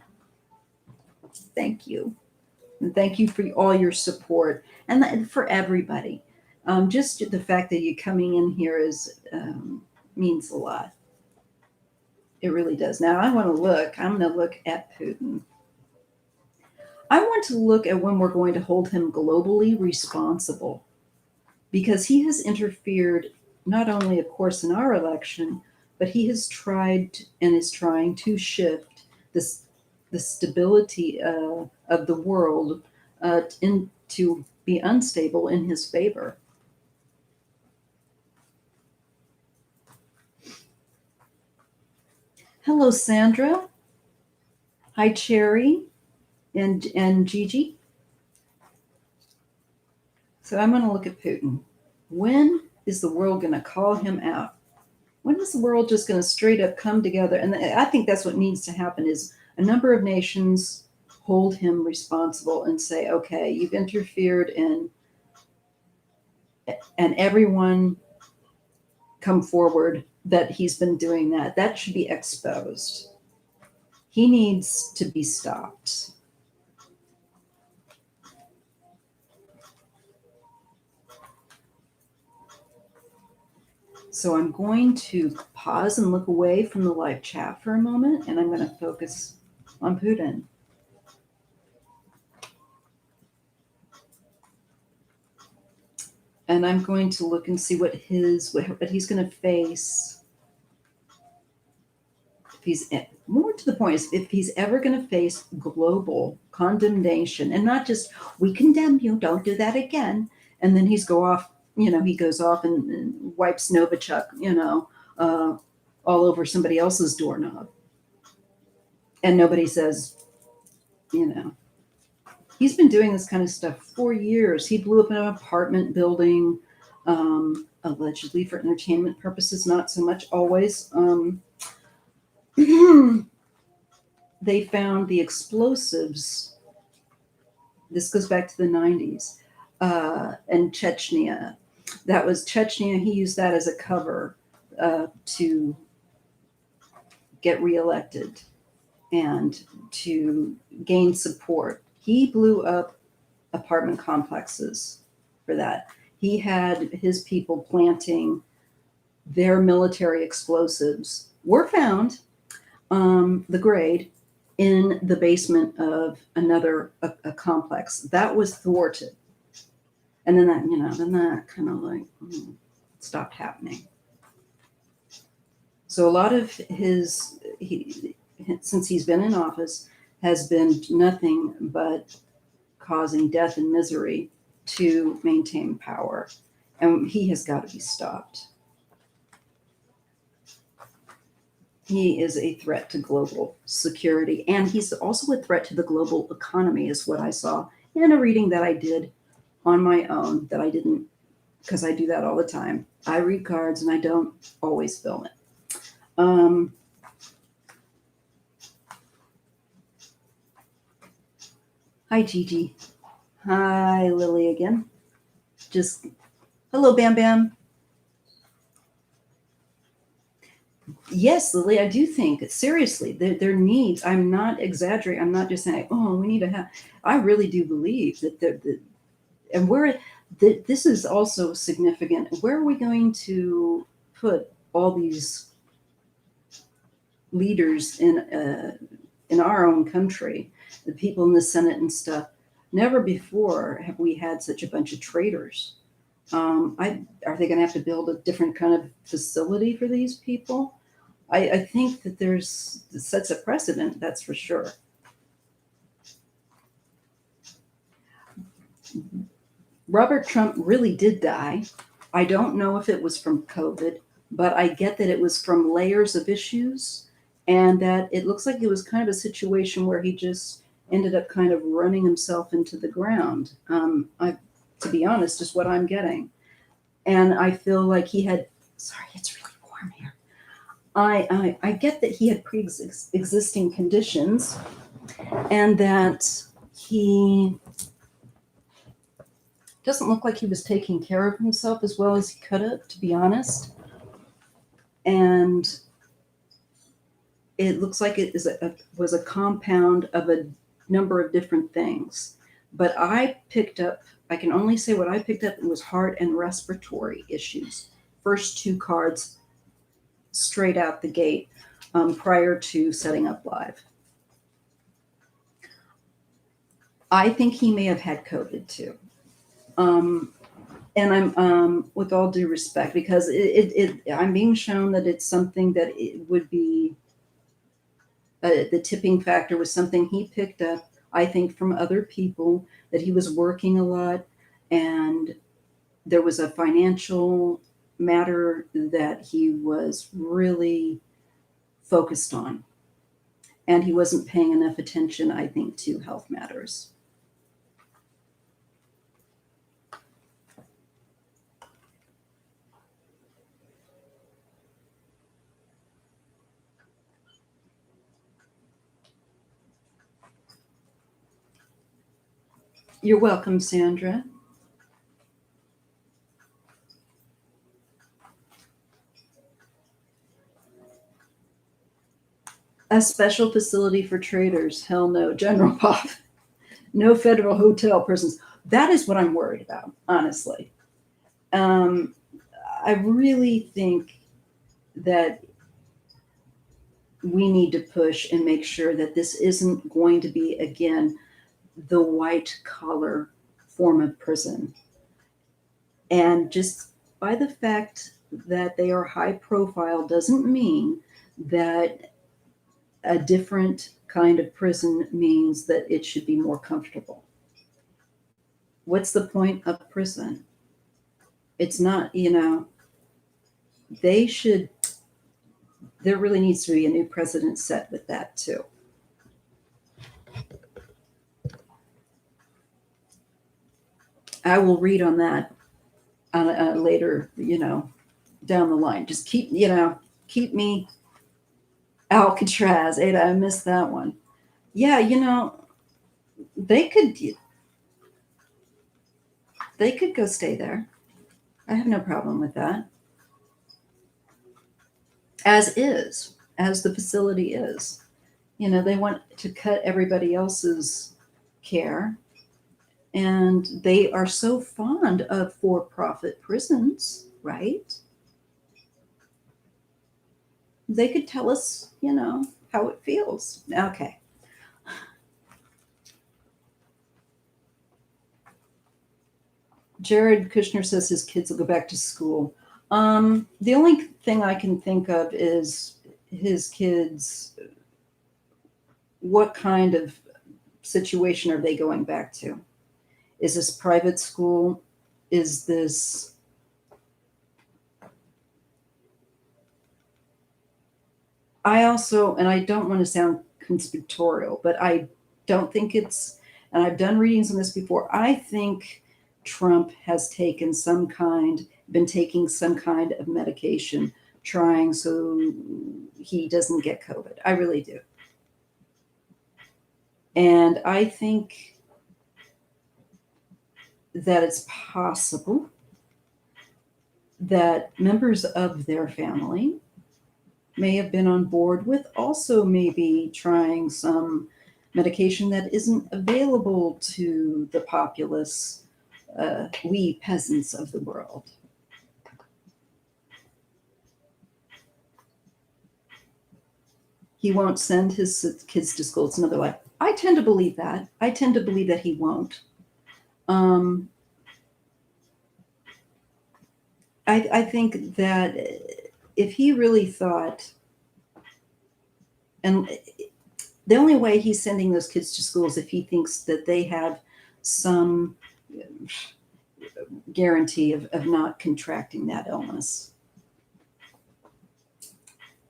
Thank you. And thank you for all your support and for everybody. Just the fact that you're coming in here means a lot. It really does. Now I'm going to look at Putin. I want to look at when we're going to hold him globally responsible, because he has interfered not only, of course, in our election, but he has tried and is trying to shift this the stability of the world to be unstable in his favor. Hello, Sandra. Hi, Cherry and Gigi. So I'm going to look at Putin. When is the world going to call him out? When is the world just going to straight up come together? And I think that's what needs to happen is a number of nations hold him responsible and say, okay, you've interfered and everyone come forward that he's been doing that. That should be exposed. He needs to be stopped. So I'm going to pause and look away from the live chat for a moment, and I'm going to focus on Putin. And I'm going to look and see what he's going to face. If he's more to the point, is if he's ever going to face global condemnation, and not just we condemn you, don't do that again, and then he goes off and wipes Novichok, all over somebody else's doorknob, and nobody says, he's been doing this kind of stuff for years. He blew up an apartment building, allegedly for entertainment purposes, not so much always. They found the explosives. This goes back to the 90s, and Chechnya. That was Chechnya. He used that as a cover to get reelected and to gain support. He blew up apartment complexes for that. He had his people planting their military explosives, were found, the grade, in the basement of another a complex. That was thwarted. And then that kind of like stopped happening. So a lot of since he's been in office, has been nothing but causing death and misery to maintain power. And he has got to be stopped. He is a threat to global security. And he's also a threat to the global economy, is what I saw in a reading that I did on my own, that I didn't, because I do that all the time. I read cards and I don't always film it. Hi, Gigi. Hi, Lily again. Hello, Bam Bam. Yes, Lily, I do think, seriously, their needs, I'm not exaggerating. I'm not just saying, oh, we need to have, I really do believe that and this is also significant. Where are we going to put all these leaders in our own country, the people in the Senate and stuff? Never before have we had such a bunch of traitors. Are they going to have to build a different kind of facility for these people? I think that sets a precedent, that's for sure. Robert Trump really did die. I don't know if it was from COVID, but I get that it was from layers of issues, and that it looks like it was kind of a situation where he just ended up kind of running himself into the ground. To be honest, is what I'm getting. And I feel like he had, sorry, it's really warm here. I get that he had pre-existing conditions, and that he doesn't look like he was taking care of himself as well as he could have, to be honest. And it looks like it was a compound of a number of different things. But I can only say what I picked up, it was heart and respiratory issues. First two cards straight out the gate, prior to setting up live. I think he may have had COVID too. And I'm with all due respect, because I'm being shown that it's something that it would be the tipping factor was something he picked up, I think, from other people, that he was working a lot, and there was a financial matter that he was really focused on, and he wasn't paying enough attention, I think, to health matters. You're welcome, Sandra. A special facility for traders? Hell no. General Pop. No federal hotel prisons. That is what I'm worried about, honestly. Um, I really think that we need to push and make sure that this isn't going to be, again, the white collar form of prison. And just by the fact that they are high profile doesn't mean that a different kind of prison means that it should be more comfortable. What's the point of prison? It's not, they should, there really needs to be a new precedent set with that too. I will read on that on a later, down the line. Just keep me Alcatraz. Ada, I missed that one. Yeah, they could they could go stay there. I have no problem with that. As the facility is. They want to cut everybody else's care, and they are so fond of for-profit prisons, right? They could tell us, how it feels. Okay. Jared Kushner says his kids will go back to school. The only thing I can think of is his kids. What kind of situation are they going back to? Is this private school? Is this? I also, and I don't want to sound conspiratorial, but I don't think it's, and I've done readings on this before, I think Trump has been taking some kind of medication, trying so he doesn't get COVID. I really do. And I think that it's possible that members of their family may have been on board with also maybe trying some medication that isn't available to the populace, we peasants of the world. He won't send his kids to school. It's another lie. I tend to believe that. I tend to believe that he won't. I think that if he really thought, and the only way he's sending those kids to school is if he thinks that they have some guarantee of not contracting that illness.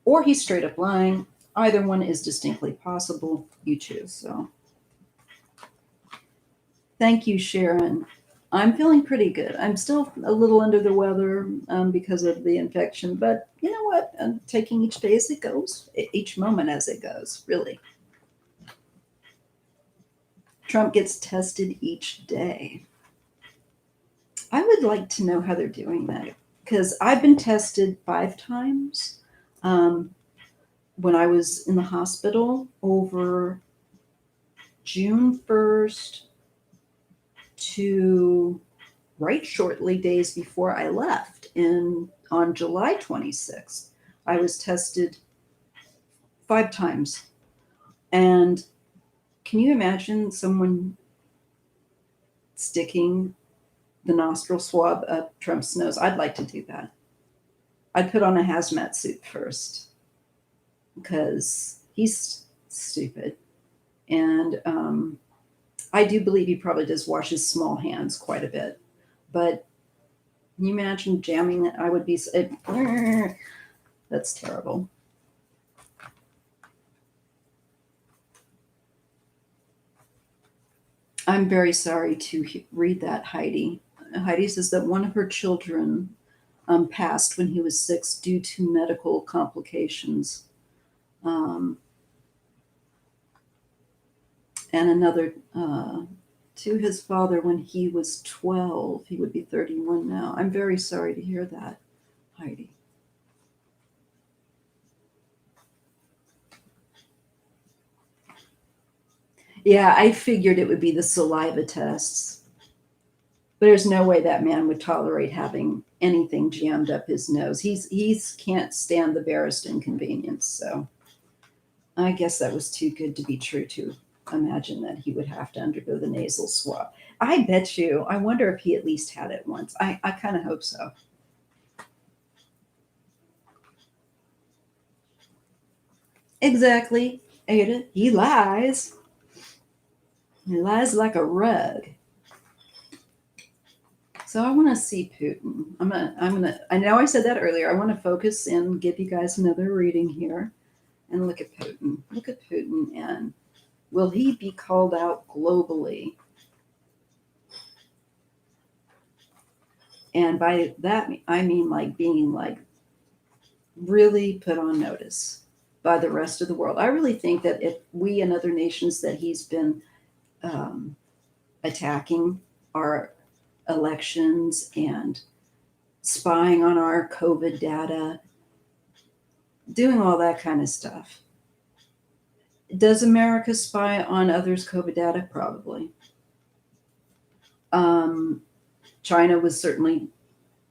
Or he's straight up lying. Either one is distinctly possible. You choose. So, thank you, Sharon. I'm feeling pretty good. I'm still a little under the weather because of the infection, but you know what? I'm taking each day as it goes, each moment as it goes, really. Trump gets tested each day. I would like to know how they're doing that, because I've been tested 5 times when I was in the hospital over June 1st to right shortly days before I left on July 26th. I was tested 5 times. And can you imagine someone sticking the nostril swab up Trump's nose. I'd like to do that. I'd put on a hazmat suit first because he's stupid. And I do believe he probably does wash his small hands quite a bit. But can you imagine jamming it? I would be, that's terrible. I'm very sorry to read that, Heidi. Heidi says that one of her children passed when he was 6 due to medical complications. Um, and another to his father when he was 12. He would be 31 now. I'm very sorry to hear that, Heidi. Yeah, I figured it would be the saliva tests. There's no way that man would tolerate having anything jammed up his nose. He's can't stand the barest inconvenience. So I guess that was too good to be true to imagine that he would have to undergo the nasal swab. I bet you. I wonder if he at least had it once. I kind of hope so. Exactly, Ada. He lies. He lies like a rug. So I want to see Putin. I know I said that earlier. I want to focus and give you guys another reading here and look at Putin. Look at Putin, and will he be called out globally? And by that, I mean like being like really put on notice by the rest of the world. I really think that if we and other nations that he's been um, attacking our elections and spying on our COVID data, doing all that kind of stuff. Does America spy on others' COVID data? Probably. Um, China was certainly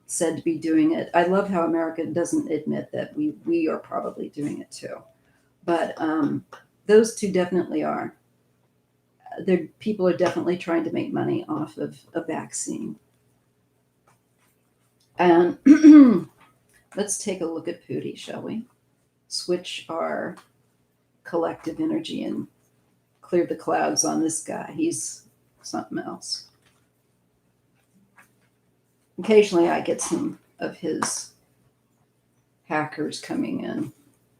said to be doing it. I love how America doesn't admit that we are probably doing it too. But those two definitely are. People are definitely trying to make money off of a vaccine. And let's take a look at Pooty, shall we? Switch our collective energy and clear the clouds on this guy. He's something else. Occasionally I get some of his hackers coming in,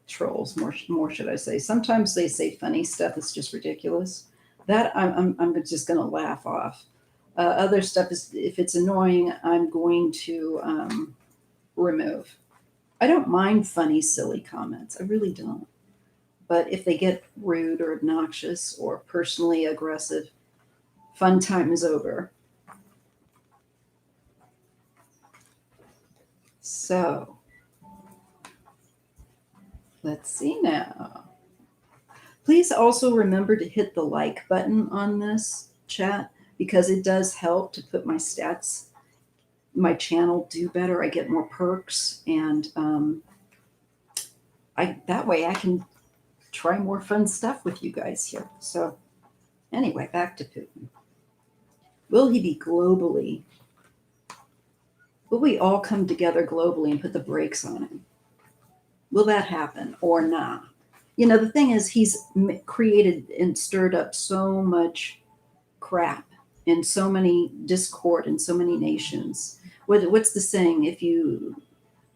trolls, more should I say. Sometimes they say funny stuff that's just ridiculous. That I'm just going to laugh off. Other stuff is, if it's annoying, I'm going to remove. I don't mind funny, silly comments. I really don't. But if they get rude or obnoxious or personally aggressive, fun time is over. So let's see now. Please also remember to hit the like button on this chat because it does help to put my stats, my channel do better. I get more perks, and that way I can try more fun stuff with you guys here. So anyway, back to Putin. Will he be globally? Will we all come together globally and put the brakes on him? Will that happen or not? You know, the thing is, he's created and stirred up so much crap and so many discord in so many nations. What's the saying?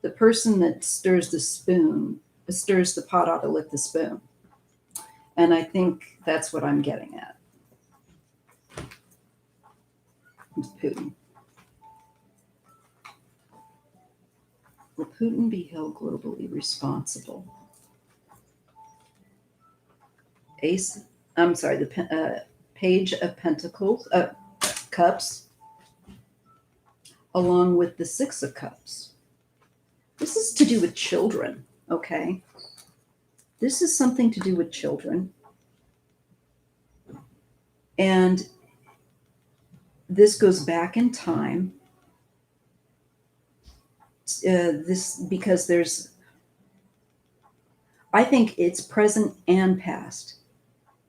The person that stirs the pot ought to lick the spoon. And I think that's what I'm getting at. It's Putin. Will Putin be held globally responsible? The Page of Pentacles, Cups, along with the Six of Cups. This is to do with children, okay? This is something to do with children. And this goes back in time. Because I think it's present and past.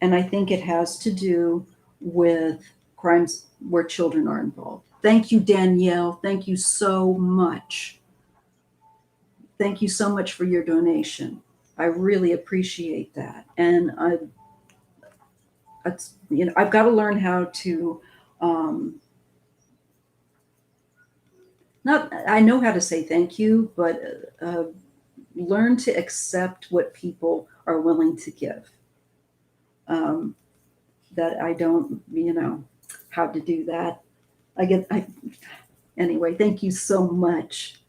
And I think it has to do with crimes where children are involved. Thank you, Danielle. Thank you so much. Thank you so much for your donation. I really appreciate that. And I've got to learn how to, um, not, I know how to say thank you, but learn to accept what people are willing to give. Um, that I don't, how to do that. Anyway, thank you so much.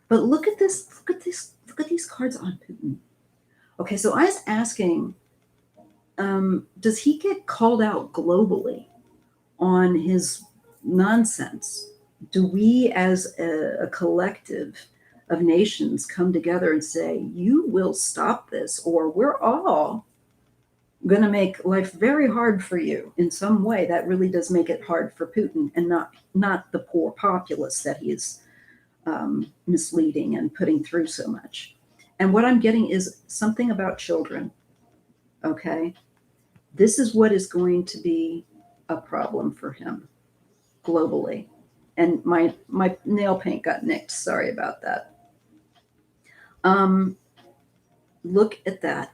But look at this, look at this, look at these cards on Putin. Okay, so I was asking, does he get called out globally on his nonsense? Do we as a collective of nations come together and say, you will stop this, or we're all going to make life very hard for you in some way? That really does make it hard for Putin, and not the poor populace that he is misleading and putting through so much. And what I'm getting is something about children. Okay, this is what is going to be a problem for him globally. And my nail paint got nicked. Sorry about that. Um, Look at that.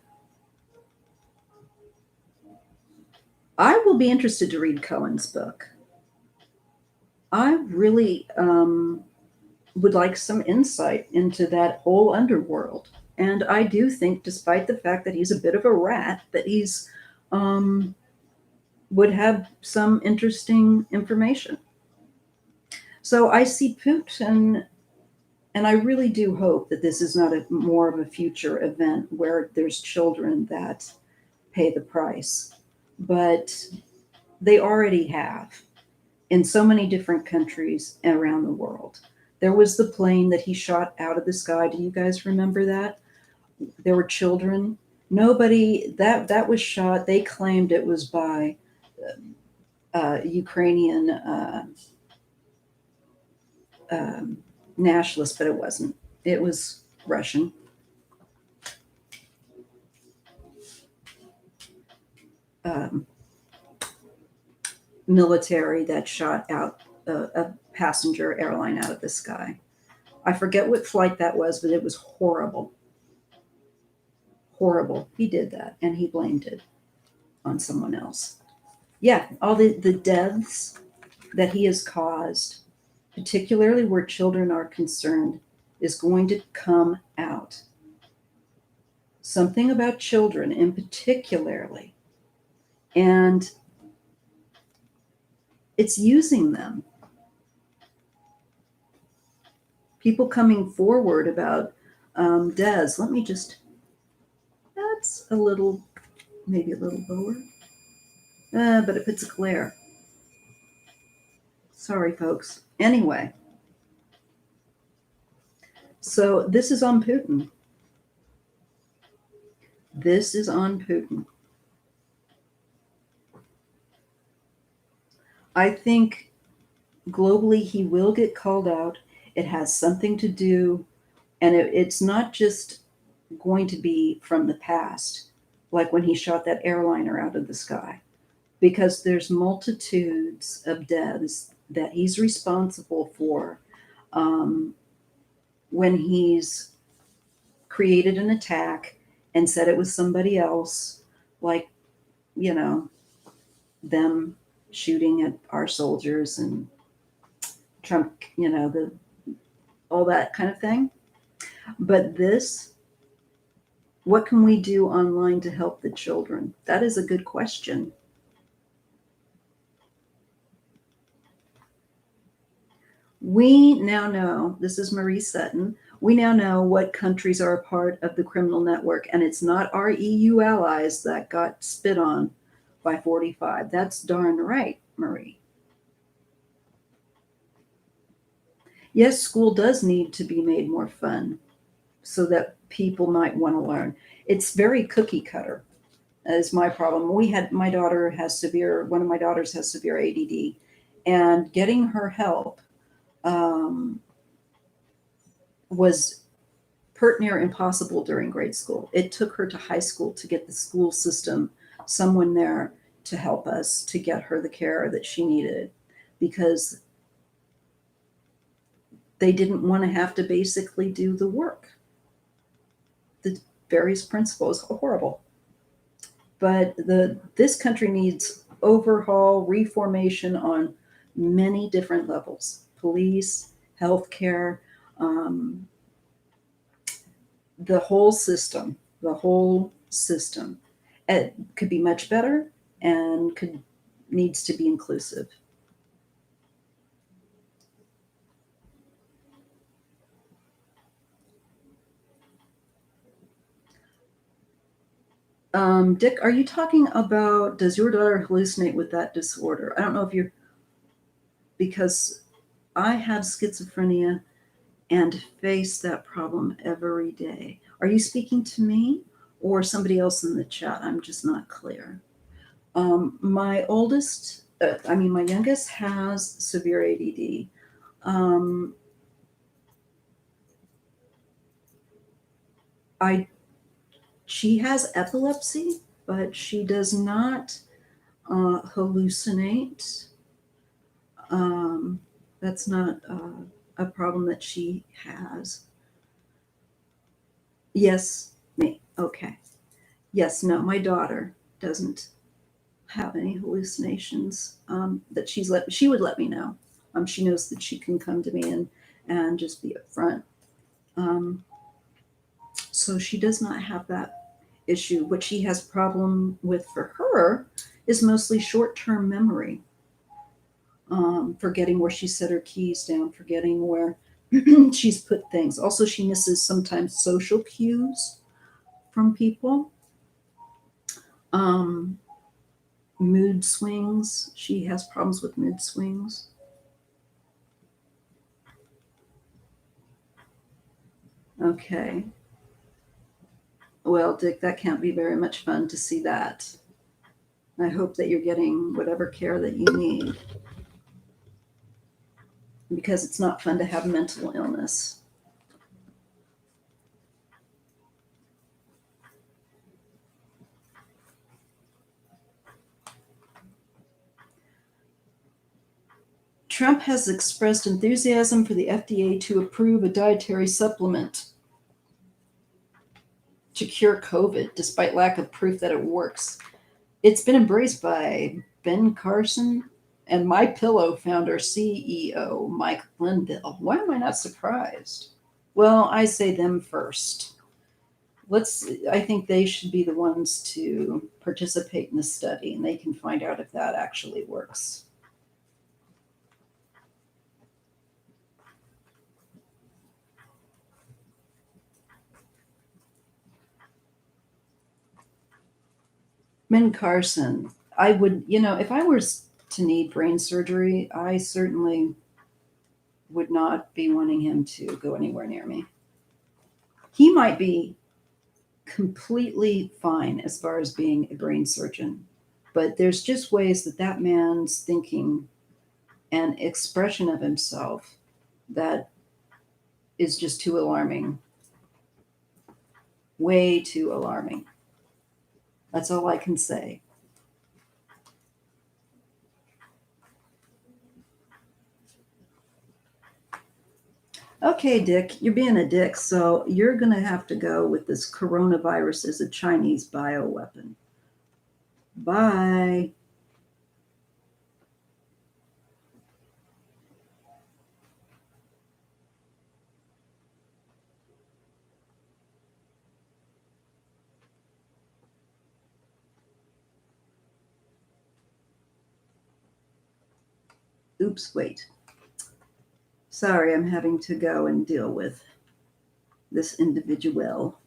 I will be interested to read Cohen's book. I really would like some insight into that whole underworld. And I do think, despite the fact that he's a bit of a rat, that he's would have some interesting information. So I see Putin, and I really do hope that this is not more of a future event where there's children that pay the price. But they already have in so many different countries around the world. There was the plane that he shot out of the sky. Do you guys remember that? There were children. Nobody that was shot. They claimed it was by Ukrainian nationalists, but it wasn't. It was Russian. Um, Military that shot out a passenger airline out of the sky. I forget what flight that was, but it was horrible. Horrible. He did that, and he blamed it on someone else. Yeah, all the deaths that he has caused, particularly where children are concerned, is going to come out. Something about children in particularly. And it's using them. People coming forward about Des. Let me just, that's a little, maybe a little lower. But it puts a glare. Sorry, folks. Anyway, so this is on Putin. This is on Putin. I think globally he will get called out. It has something to do, and it's not just going to be from the past, like when he shot that airliner out of the sky, because there's multitudes of deaths that he's responsible for when he's created an attack and said it was somebody else, like, you know, them shooting at our soldiers and Trump, all that kind of thing. But this, what can we do online to help the children? That is a good question. We now know, this is Marie Sutton, we now know what countries are a part of the criminal network, and it's not our EU allies that got spit on by 45. That's darn right, Marie. Yes, school does need to be made more fun so that people might want to learn. It's very cookie cutter, is my problem. One of my daughters has severe ADD, and getting her help was pert near impossible during grade school. It took her to high school to get the school system, someone there to help us to get her the care that she needed. because they didn't want to have to basically do the work. The various principles are horrible. But this country needs overhaul, reformation on many different levels: police, healthcare, um, the whole system. The whole system. It could be much better and could needs to be inclusive. Dick, are you talking about, does your daughter hallucinate with that disorder? I don't know if you're, because I have schizophrenia and face that problem every day. Are you speaking to me or somebody else in the chat? I'm just not clear. My oldest, my youngest has severe ADD. Um, she has epilepsy, but she does not hallucinate. That's not a problem that she has. Yes, me. Okay. Yes, no, my daughter doesn't have any hallucinations. That she would let me know. She knows that she can come to me and just be upfront. Um, so she does not have that issue. What she has problem with for her is mostly short-term memory. Forgetting where she set her keys down, forgetting where she's put things. Also, she misses sometimes social cues from people. Um, Mood swings. She has problems with mood swings. Okay. Well, Dick, that can't be very much fun to see that. I hope that you're getting whatever care that you need, because it's not fun to have mental illness. Trump has expressed enthusiasm for the FDA to approve a dietary supplement to cure COVID, despite lack of proof that it works. It's been embraced by Ben Carson and My Pillow founder CEO Mike Linville. Why am I not surprised? Well, I say them first. I think they should be the ones to participate in the study, and they can find out if that actually works. Ben Carson, I would, if I was to need brain surgery, I certainly would not be wanting him to go anywhere near me. He might be completely fine as far as being a brain surgeon, but there's just ways that man's thinking and expression of himself that is just too alarming. Way too alarming. That's all I can say. Okay, Dick, you're being a dick, so you're going to have to go with this coronavirus as a Chinese bioweapon. Bye. Oops, wait. Sorry, I'm having to go and deal with this individual.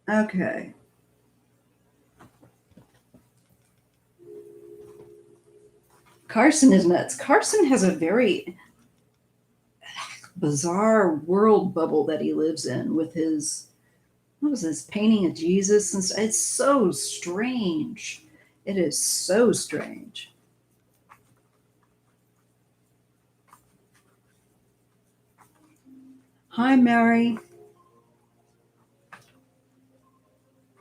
Okay. Carson is nuts. Carson has a very bizarre world bubble that he lives in with his, what was this, painting of Jesus? And it's so strange. It is so strange. Hi, Mary.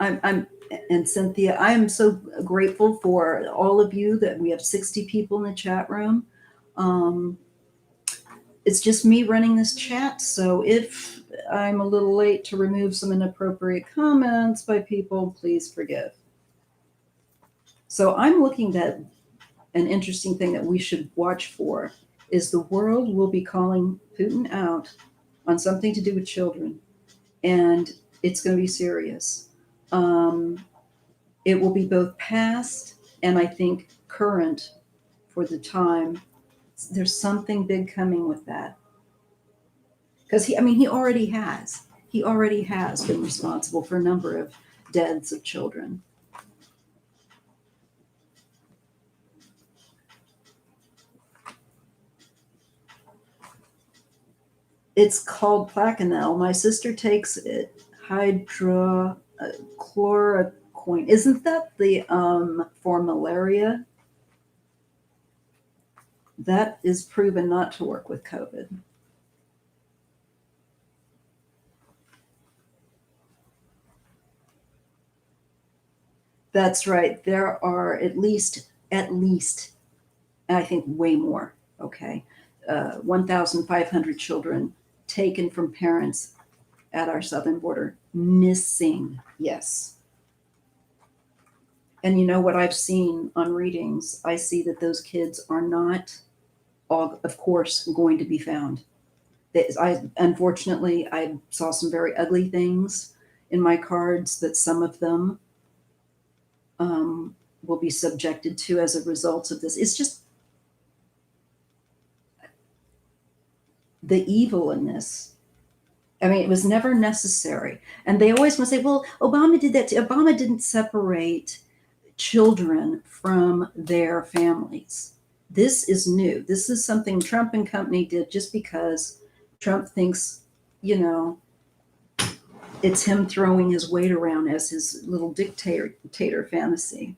I'm and Cynthia. I am so grateful for all of you that we have 60 people in the chat room. Um, it's just me running this chat, so if I'm a little late to remove some inappropriate comments by people, please forgive. So I'm looking at an interesting thing that we should watch for is the world will be calling Putin out on something to do with children, and it's going to be serious. Um, it will be both past and I think current for the time. There's something big coming with that because he already has been responsible for a number of deaths of children. It's called Plaquenil. My sister takes it. Hydrochloroquine. Isn't that the for malaria? That is proven not to work with COVID. That's right. There are at least, I think way more, okay, 1,500 children taken from parents at our southern border, missing. Yes. And you know what I've seen on readings? I see that those kids are not, all, of course, going to be found. Unfortunately, I saw some very ugly things in my cards that some of them will be subjected to as a result of this. It's just the evil in this. I mean, it was never necessary. And they always want to say, well, Obama did that too. Obama didn't separate children from their families. This is new. This is something Trump and company did just because Trump thinks, you know, it's him throwing his weight around as his little dictator fantasy.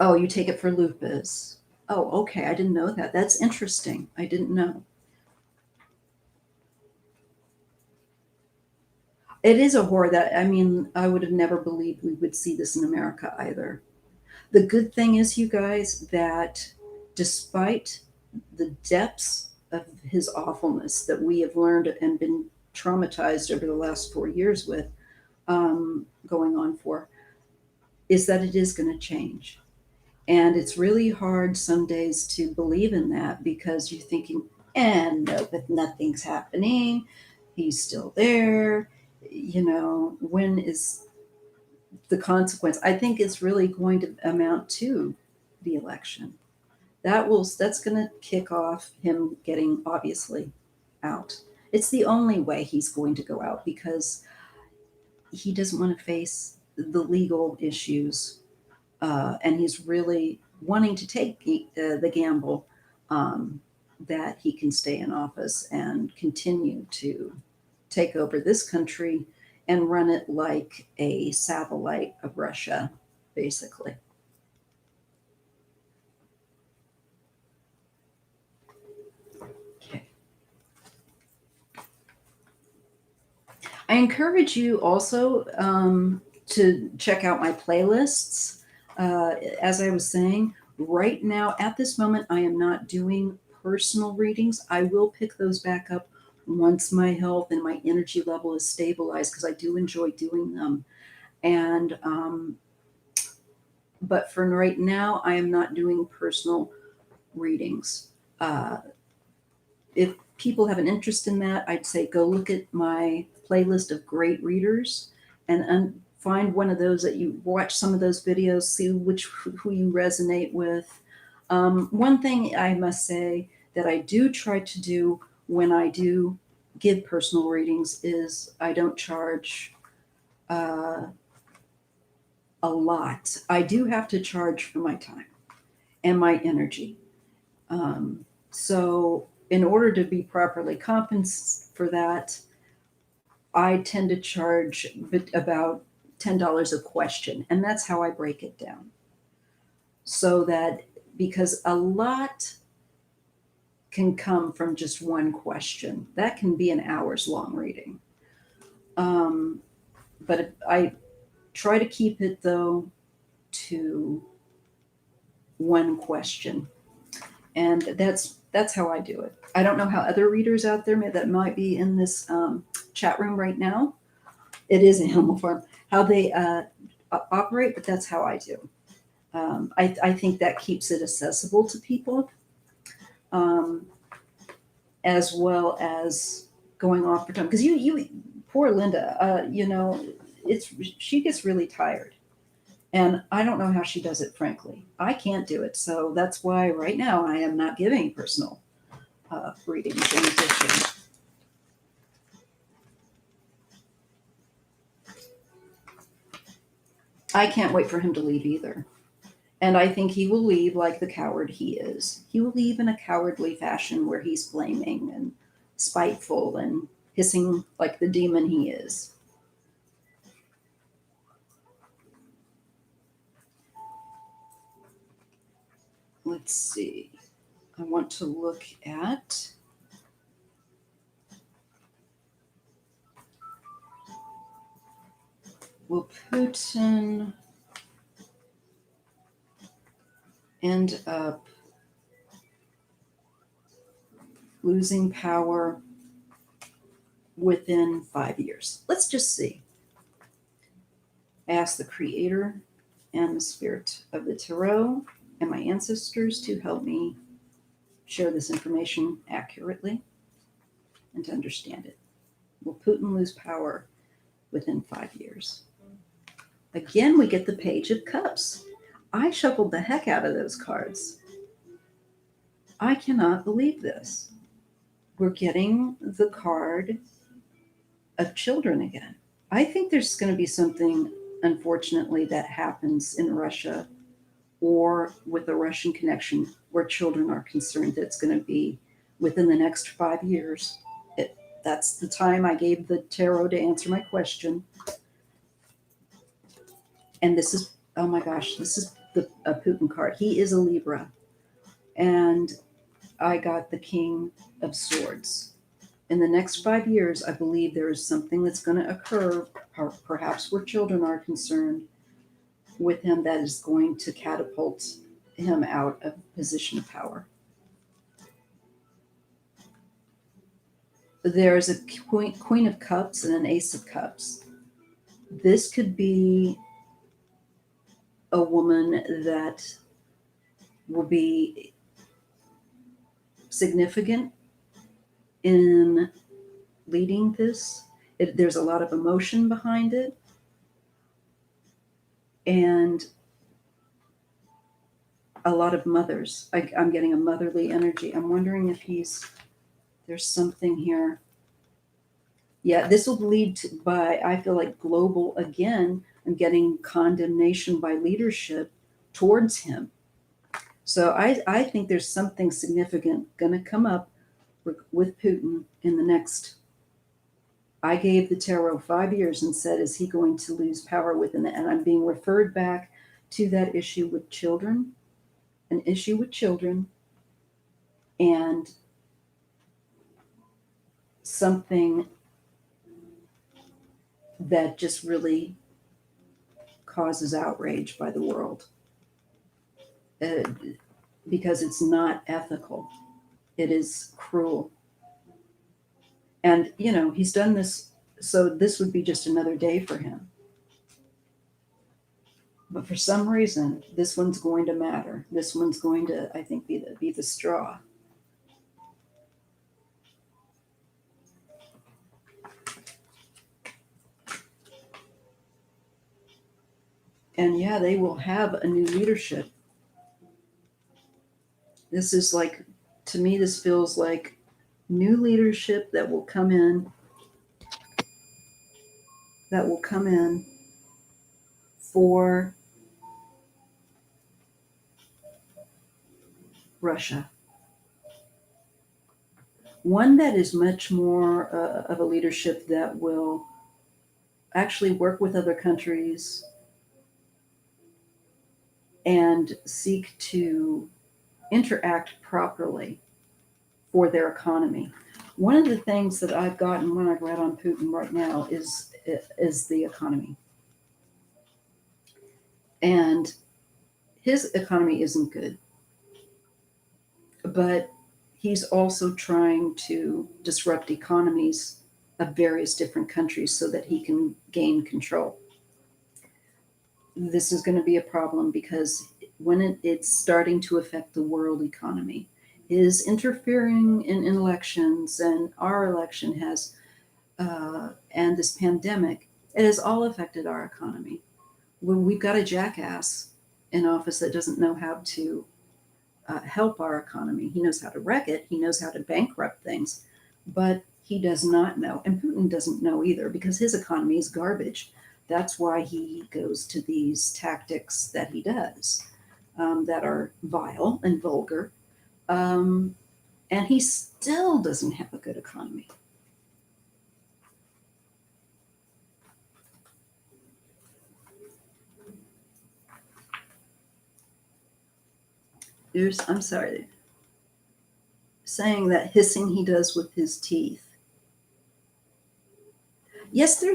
Oh, you take it for lupus. Oh, okay. I didn't know that. That's interesting. I didn't know. It is a horror that, I mean, I would have never believed we would see this in America either. The good thing is, you guys, that despite the depths of his awfulness that we have learned and been traumatized over the last 4 years with, going on for, is that it is going to change. And it's really hard some days to believe in that because you're thinking, and no, but nothing's happening. He's still there. You know, when is the consequence? I think it's really going to amount to the election. That's going to kick off him getting obviously out. It's the only way he's going to go out because he doesn't want to face the legal issues, and he's really wanting to take the gamble that he can stay in office and continue to take over this country and run it like a satellite of Russia, basically. Okay. I encourage you also to check out my playlists. As I was saying, right now, at this moment, I am not doing personal readings. I will pick those back up once my health and my energy level is stabilized because I do enjoy doing them. And but for right now, I am not doing personal readings. Uh, if people have an interest in that, I'd say go look at my playlist of great readers and find one of those that you watch some of those videos, see who you resonate with. One thing I must say that I do try to do when I do give personal readings is I don't charge uh, a lot. I do have to charge for my time and my energy. So, in order to be properly compensated for that, I tend to charge about $10 a question, and that's how I break it down. So that because a lot can come from just one question. That can be an hours long reading. But I try to keep it, though, to one question. And that's how I do it. I don't know how other readers out there that might be in this chat room right now. It is Animal Farm, how they operate, but that's how I do. I think that keeps it accessible to people, as well as going off for time. Because you, poor Linda, she gets really tired. And I don't know how she does it, frankly. I can't do it. So that's why right now I am not giving personal readings in addition. I can't wait for him to leave either. And I think he will leave like the coward he is. He will leave in a cowardly fashion where he's blaming and spiteful and hissing like the demon he is. Let's see. I want to look at will Putin end up losing power within 5 years? Let's just see. I ask the creator and the spirit of the tarot and my ancestors to help me share this information accurately and to understand it. Will Putin lose power within 5 years? Again, we get the Page of Cups. I shuffled the heck out of those cards. I cannot believe this. We're getting the card of children again. I think there's going to be something, unfortunately, that happens in Russia or with a Russian connection where children are concerned that's going to be within the next 5 years. That's the time I gave the tarot to answer my question. And this is, oh my gosh, this is a Putin card. He is a Libra. And I got the King of Swords. In the next 5 years, I believe there is something that's going to occur, perhaps where children are concerned, with him that is going to catapult him out of a position of power. There's a Queen of Cups and an Ace of Cups. This could be a woman that will be significant in leading this. There's a lot of emotion behind it. And a lot of mothers. I'm getting a motherly energy. I'm wondering if there's something here. Yeah, this will lead to, I feel like global again. I'm getting condemnation by leadership towards him. So I think there's something significant going to come up with Putin in the next. I gave the tarot 5 years and said, is he going to lose power within that? And I'm being referred back to that issue with children, an issue with children, and something that just really causes outrage by the world. Because it's not ethical. It is cruel. And, he's done this, so this would be just another day for him. But for some reason, this one's going to matter. This one's going to, I think, be the straw. And yeah, they will have a new leadership. This is like, to me, this feels like new leadership that will come in for Russia. One that is much more of a leadership that will actually work with other countries and seek to interact properly for their economy. One of the things that I've gotten when I've read on Putin right now is the economy. And his economy isn't good, but he's also trying to disrupt economies of various different countries so that he can gain control. This is going to be a problem because when it's starting to affect the world economy, his interfering in elections and our election has, and this pandemic, it has all affected our economy. When we've got a jackass in office that doesn't know how to help our economy. He knows how to wreck it. He knows how to bankrupt things, but he does not know. And Putin doesn't know either because his economy is garbage. That's why he goes to these tactics that he does that are vile and vulgar. Um, and he still doesn't have a good economy. I'm sorry, saying that hissing he does with his teeth. Yes, there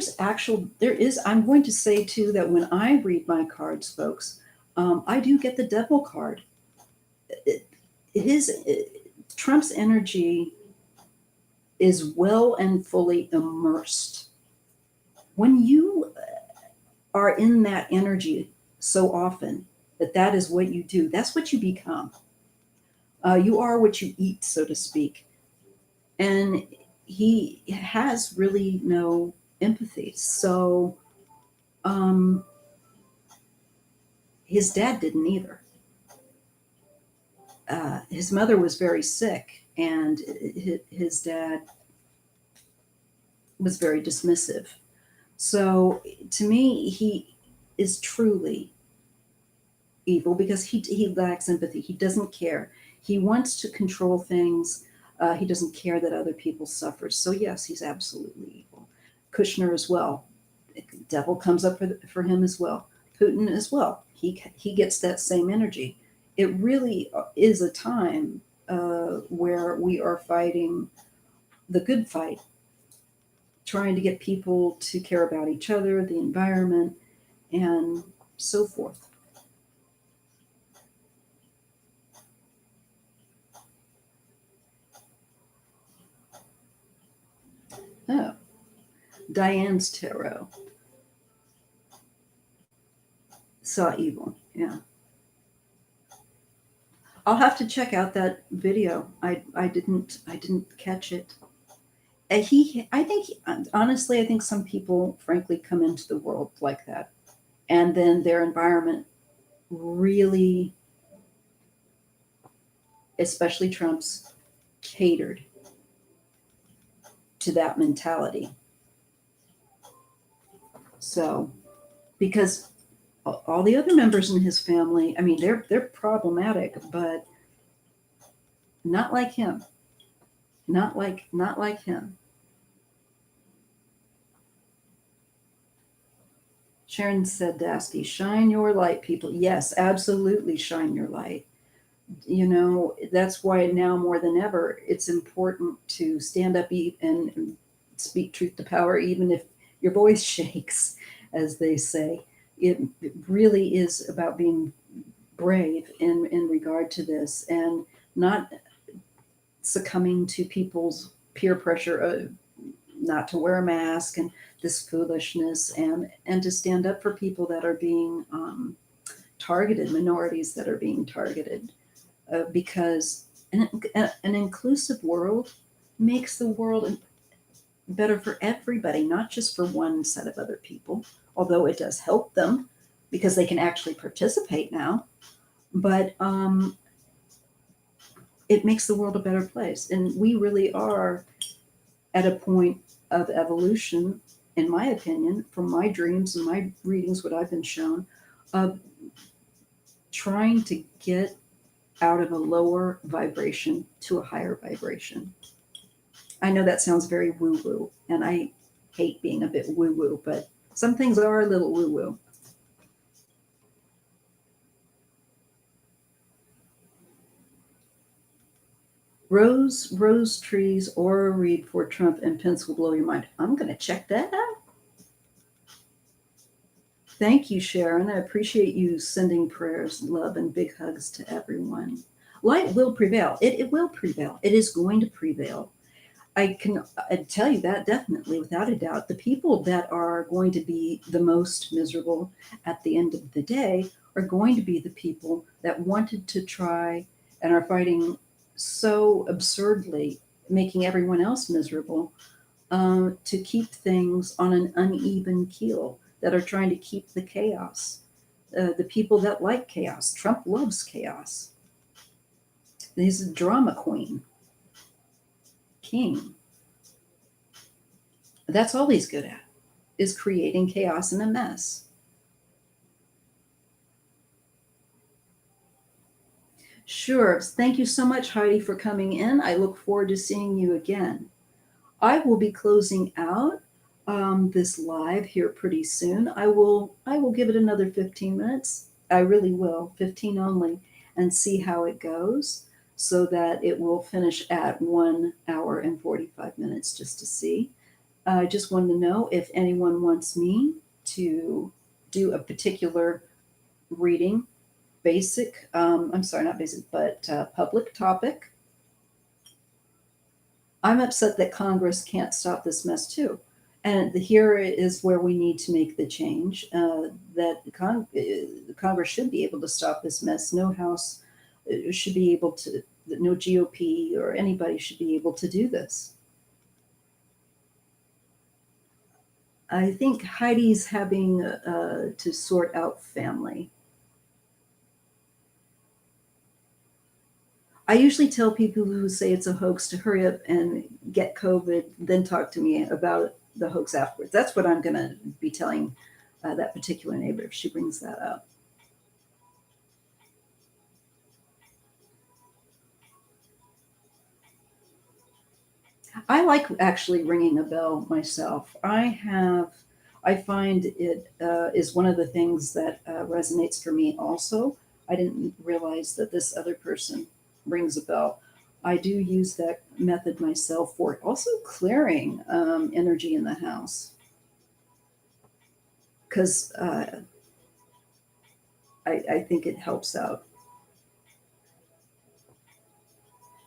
is. I'm going to say too that when I read my cards, folks, I do get the devil card. It- Trump's energy is well and fully immersed. When you are in that energy so often that is what you do, that's what you become. You are what you eat, so to speak. And he has really no empathy. So, um, his dad didn't either. His mother was very sick, and his dad was very dismissive. So, to me, he is truly evil because he lacks empathy. He doesn't care. He wants to control things. He doesn't care that other people suffer. So, yes, he's absolutely evil. Kushner as well. The devil comes up for him as well. Putin as well. He gets that same energy. It really is a time where we are fighting the good fight, trying to get people to care about each other, the environment, and so forth. Oh, Diane's tarot saw evil. Yeah, I'll have to check out that video. I didn't catch it. I think honestly, I think some people, frankly, come into the world like that, and then their environment really, especially Trump's, catered to that mentality. So, because all the other members in his family, I mean, they're problematic, but not like him. Not like him. Sharon said, Dasky, shine your light, people. Yes, absolutely shine your light. That's why now more than ever, it's important to stand up and speak truth to power, even if your voice shakes, as they say. It really is about being brave in regard to this and not succumbing to people's peer pressure not to wear a mask and this foolishness and to stand up for people that are being targeted, minorities that are being targeted, because an inclusive world makes the world better for everybody, not just for one set of other people, although it does help them because they can actually participate now. But it makes the world a better place. And we really are at a point of evolution, in my opinion, from my dreams and my readings, what I've been shown, of trying to get out of a lower vibration to a higher vibration. I know that sounds very woo woo, and I hate being a bit woo woo, but some things are a little woo woo. Rose trees, Aura read for Trump and Pence will blow your mind. I'm going to check that out. Thank you, Sharon. I appreciate you sending prayers, love, and big hugs to everyone. Light will prevail. It will prevail. It is going to prevail. I tell you that definitely, without a doubt. The people that are going to be the most miserable at the end of the day are going to be the people that wanted to try and are fighting so absurdly, making everyone else miserable, to keep things on an uneven keel, that are trying to keep the chaos. The people that like chaos. Trump loves chaos. He's a drama king. That's all he's good at, is creating chaos and a mess. Sure. Thank you so much, Heidi, for coming in. I look forward to seeing you again. I will be closing out this live here pretty soon. I will give it another 15 minutes. I really will, 15 only, and see how it goes, so that it will finish at 1 hour and 45 minutes, just to see. I just wanted to know if anyone wants me to do a particular reading, basic, I'm sorry, not basic, but public topic. I'm upset that Congress can't stop this mess too. And here is where we need to make the change, that Congress should be able to stop this mess. No House should be able to, no GOP or anybody should be able to do this. I think Heidi's having to sort out family. I usually tell people who say it's a hoax to hurry up and get COVID, then talk to me about the hoax afterwards. That's what I'm going to be telling that particular neighbor if she brings that up. I like actually ringing a bell myself. I find it is one of the things that resonates for me also. I didn't realize that this other person rings a bell. I do use that method myself for also clearing energy in the house, because I think it helps out.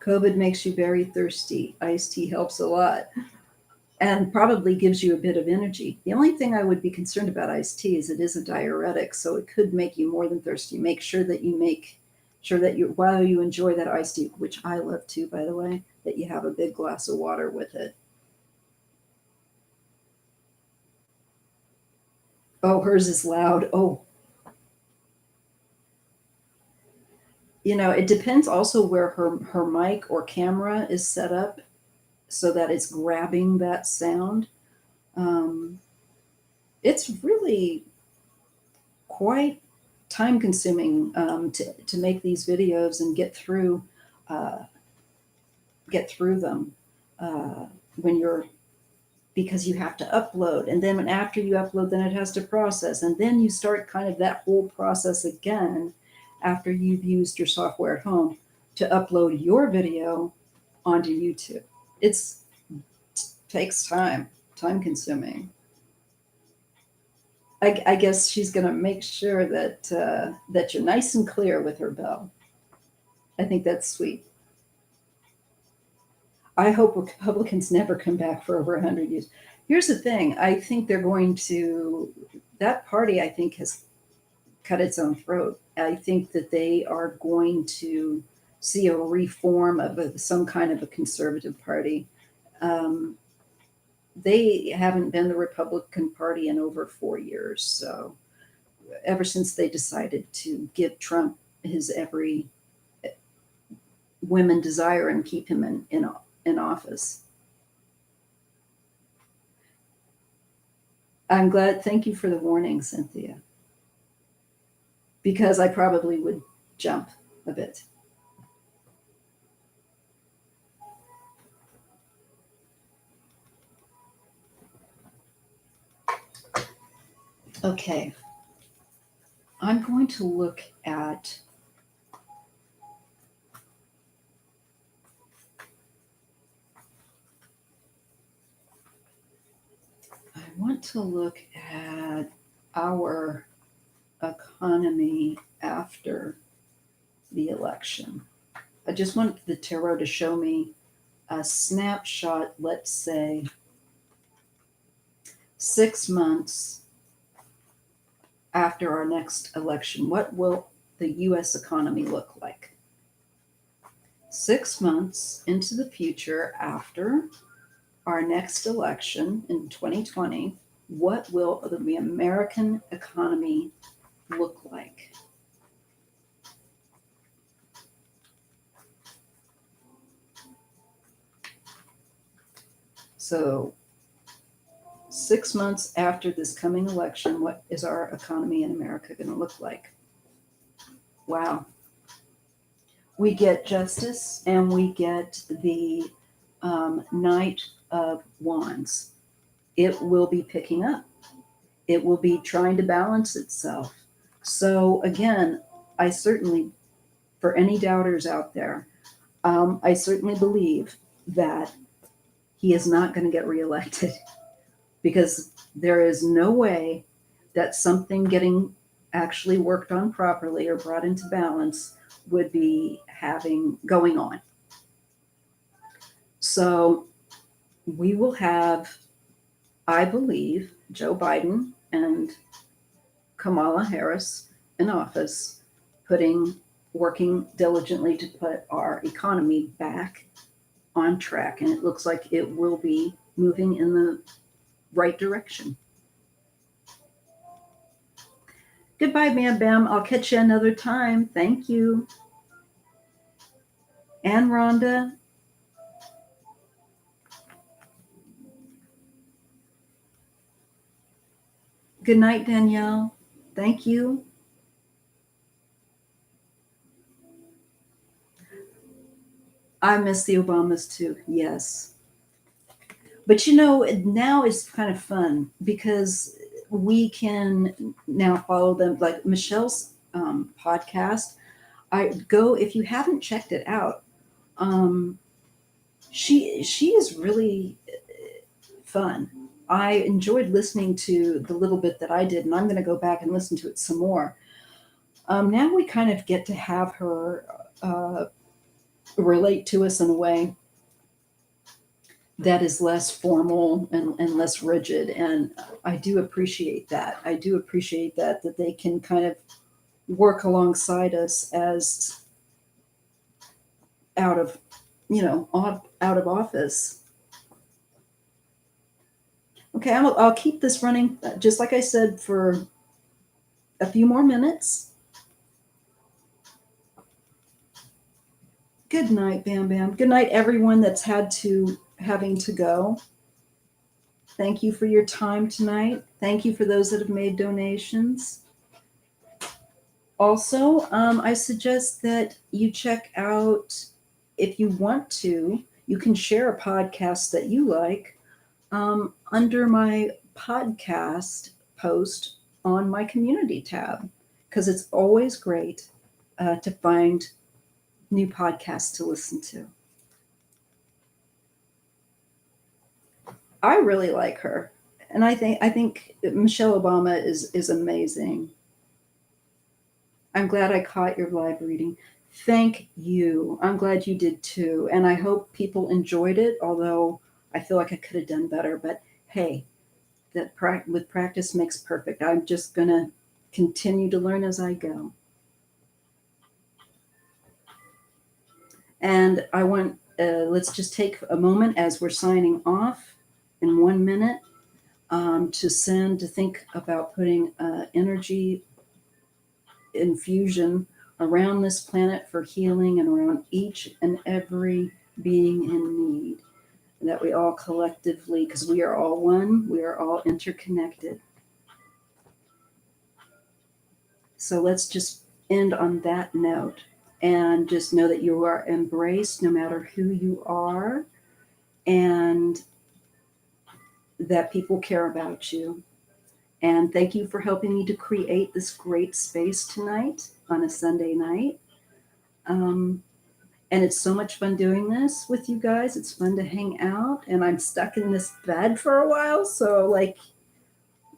COVID makes you very thirsty. Iced tea helps a lot and probably gives you a bit of energy. The only thing I would be concerned about iced tea is it is a diuretic, so it could make you more than thirsty. Make sure that you, while you enjoy that iced tea, which I love too, by the way, that you have a big glass of water with it. Oh, hers is loud. Oh, it depends also where her mic or camera is set up so that it's grabbing that sound. Um, it's really quite time consuming, to make these videos and uh, get through them, uh, when you're because you have to upload, and then after you upload, then it has to process, and then you start kind of that whole process again after you've used your software at home to upload your video onto YouTube. It's takes time consuming. I guess she's going to make sure that you're nice and clear with her bell. I think that's sweet. I hope Republicans never come back for over 100 years. Here's the thing. I think they're going to, that party, I think, has cut its own throat. I think that they are going to see a reform of some kind of a conservative party. Um, they haven't been the Republican Party in over 4 years. So ever since they decided to give Trump his every women desire and keep him in office. I'm glad. Thank you for the warning, Cynthia, because I probably would jump a bit. Okay. I'm going to look at want to look at our economy after the election. I just want the tarot to show me a snapshot, let's say 6 months after our next election. What will the US economy look like? 6 months into the future after our next election in 2020, what will the American economy look like? So 6 months after this coming election, what is our economy in America going to look like? Wow. We get justice and we get the Knight of Wands. It will be picking up. It will be trying to balance itself. So again, I certainly, for any doubters out there, I certainly believe that he is not going to get reelected because there is no way that something getting actually worked on properly or brought into balance would be going on. So we will have, I believe, Joe Biden and Kamala Harris in office, working diligently to put our economy back on track. And it looks like it will be moving in the right direction. Goodbye, Bam Bam. I'll catch you another time. Thank you. And Rhonda. Good night, Danielle. Thank you. I miss the Obamas too. Yes. But now it's kind of fun because we can now follow them. Like Michelle's podcast, if you haven't checked it out. She is really fun. I enjoyed listening to the little bit that I did, and I'm going to go back and listen to it some more. Now we kind of get to have her relate to us in a way that is less formal and less rigid. And I do appreciate that. I do appreciate that they can kind of work alongside us as out of office. Okay, I'll keep this running, just like I said, for a few more minutes. Good night, Bam Bam. Good night, everyone that's having to go. Thank you for your time tonight. Thank you for those that have made donations. Also, I suggest that you check out, if you want to, you can share a podcast that you like under my podcast post on my community tab, because it's always great to find new podcasts to listen to. I really like her, and I think Michelle Obama is amazing. I'm glad I caught your live reading. Thank you. I'm glad you did too, and I hope people enjoyed it. Although I feel like I could have done better, but hey, with practice makes perfect. I'm just gonna continue to learn as I go. And I want let's just take a moment as we're signing off in 1 minute to think about putting energy infusion around this planet for healing and around each and every being in need. And that we all collectively, because we are all one, we are all interconnected. So let's just end on that note and just know that you are embraced no matter who you are, and that people care about you. And thank you for helping me to create this great space tonight on a Sunday night. And it's so much fun doing this with you guys. It's fun to hang out, and I'm stuck in this bed for a while. So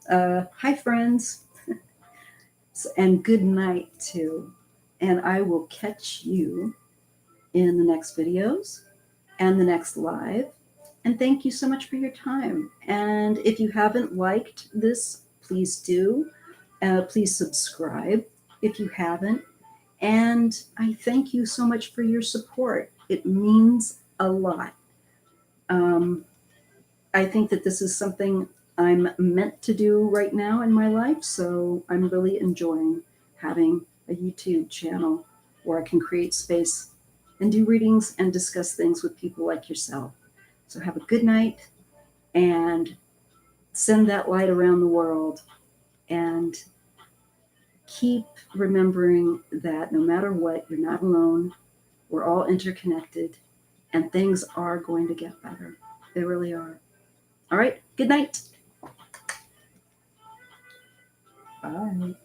Hi, friends, and good night, too. And I will catch you in the next videos and the next live. And thank you so much for your time. And if you haven't liked this, please do. Please subscribe if you haven't. And I thank you so much for your support. It means a lot. Um, I think that this is something I'm meant to do right now in my life. So I'm really enjoying having a YouTube channel where I can create space and do readings and discuss things with people like yourself. So have a good night and send that light around the world, and keep remembering that no matter what, you're not alone. We're all interconnected and things are going to get better. They really are. All right. Good night. Bye.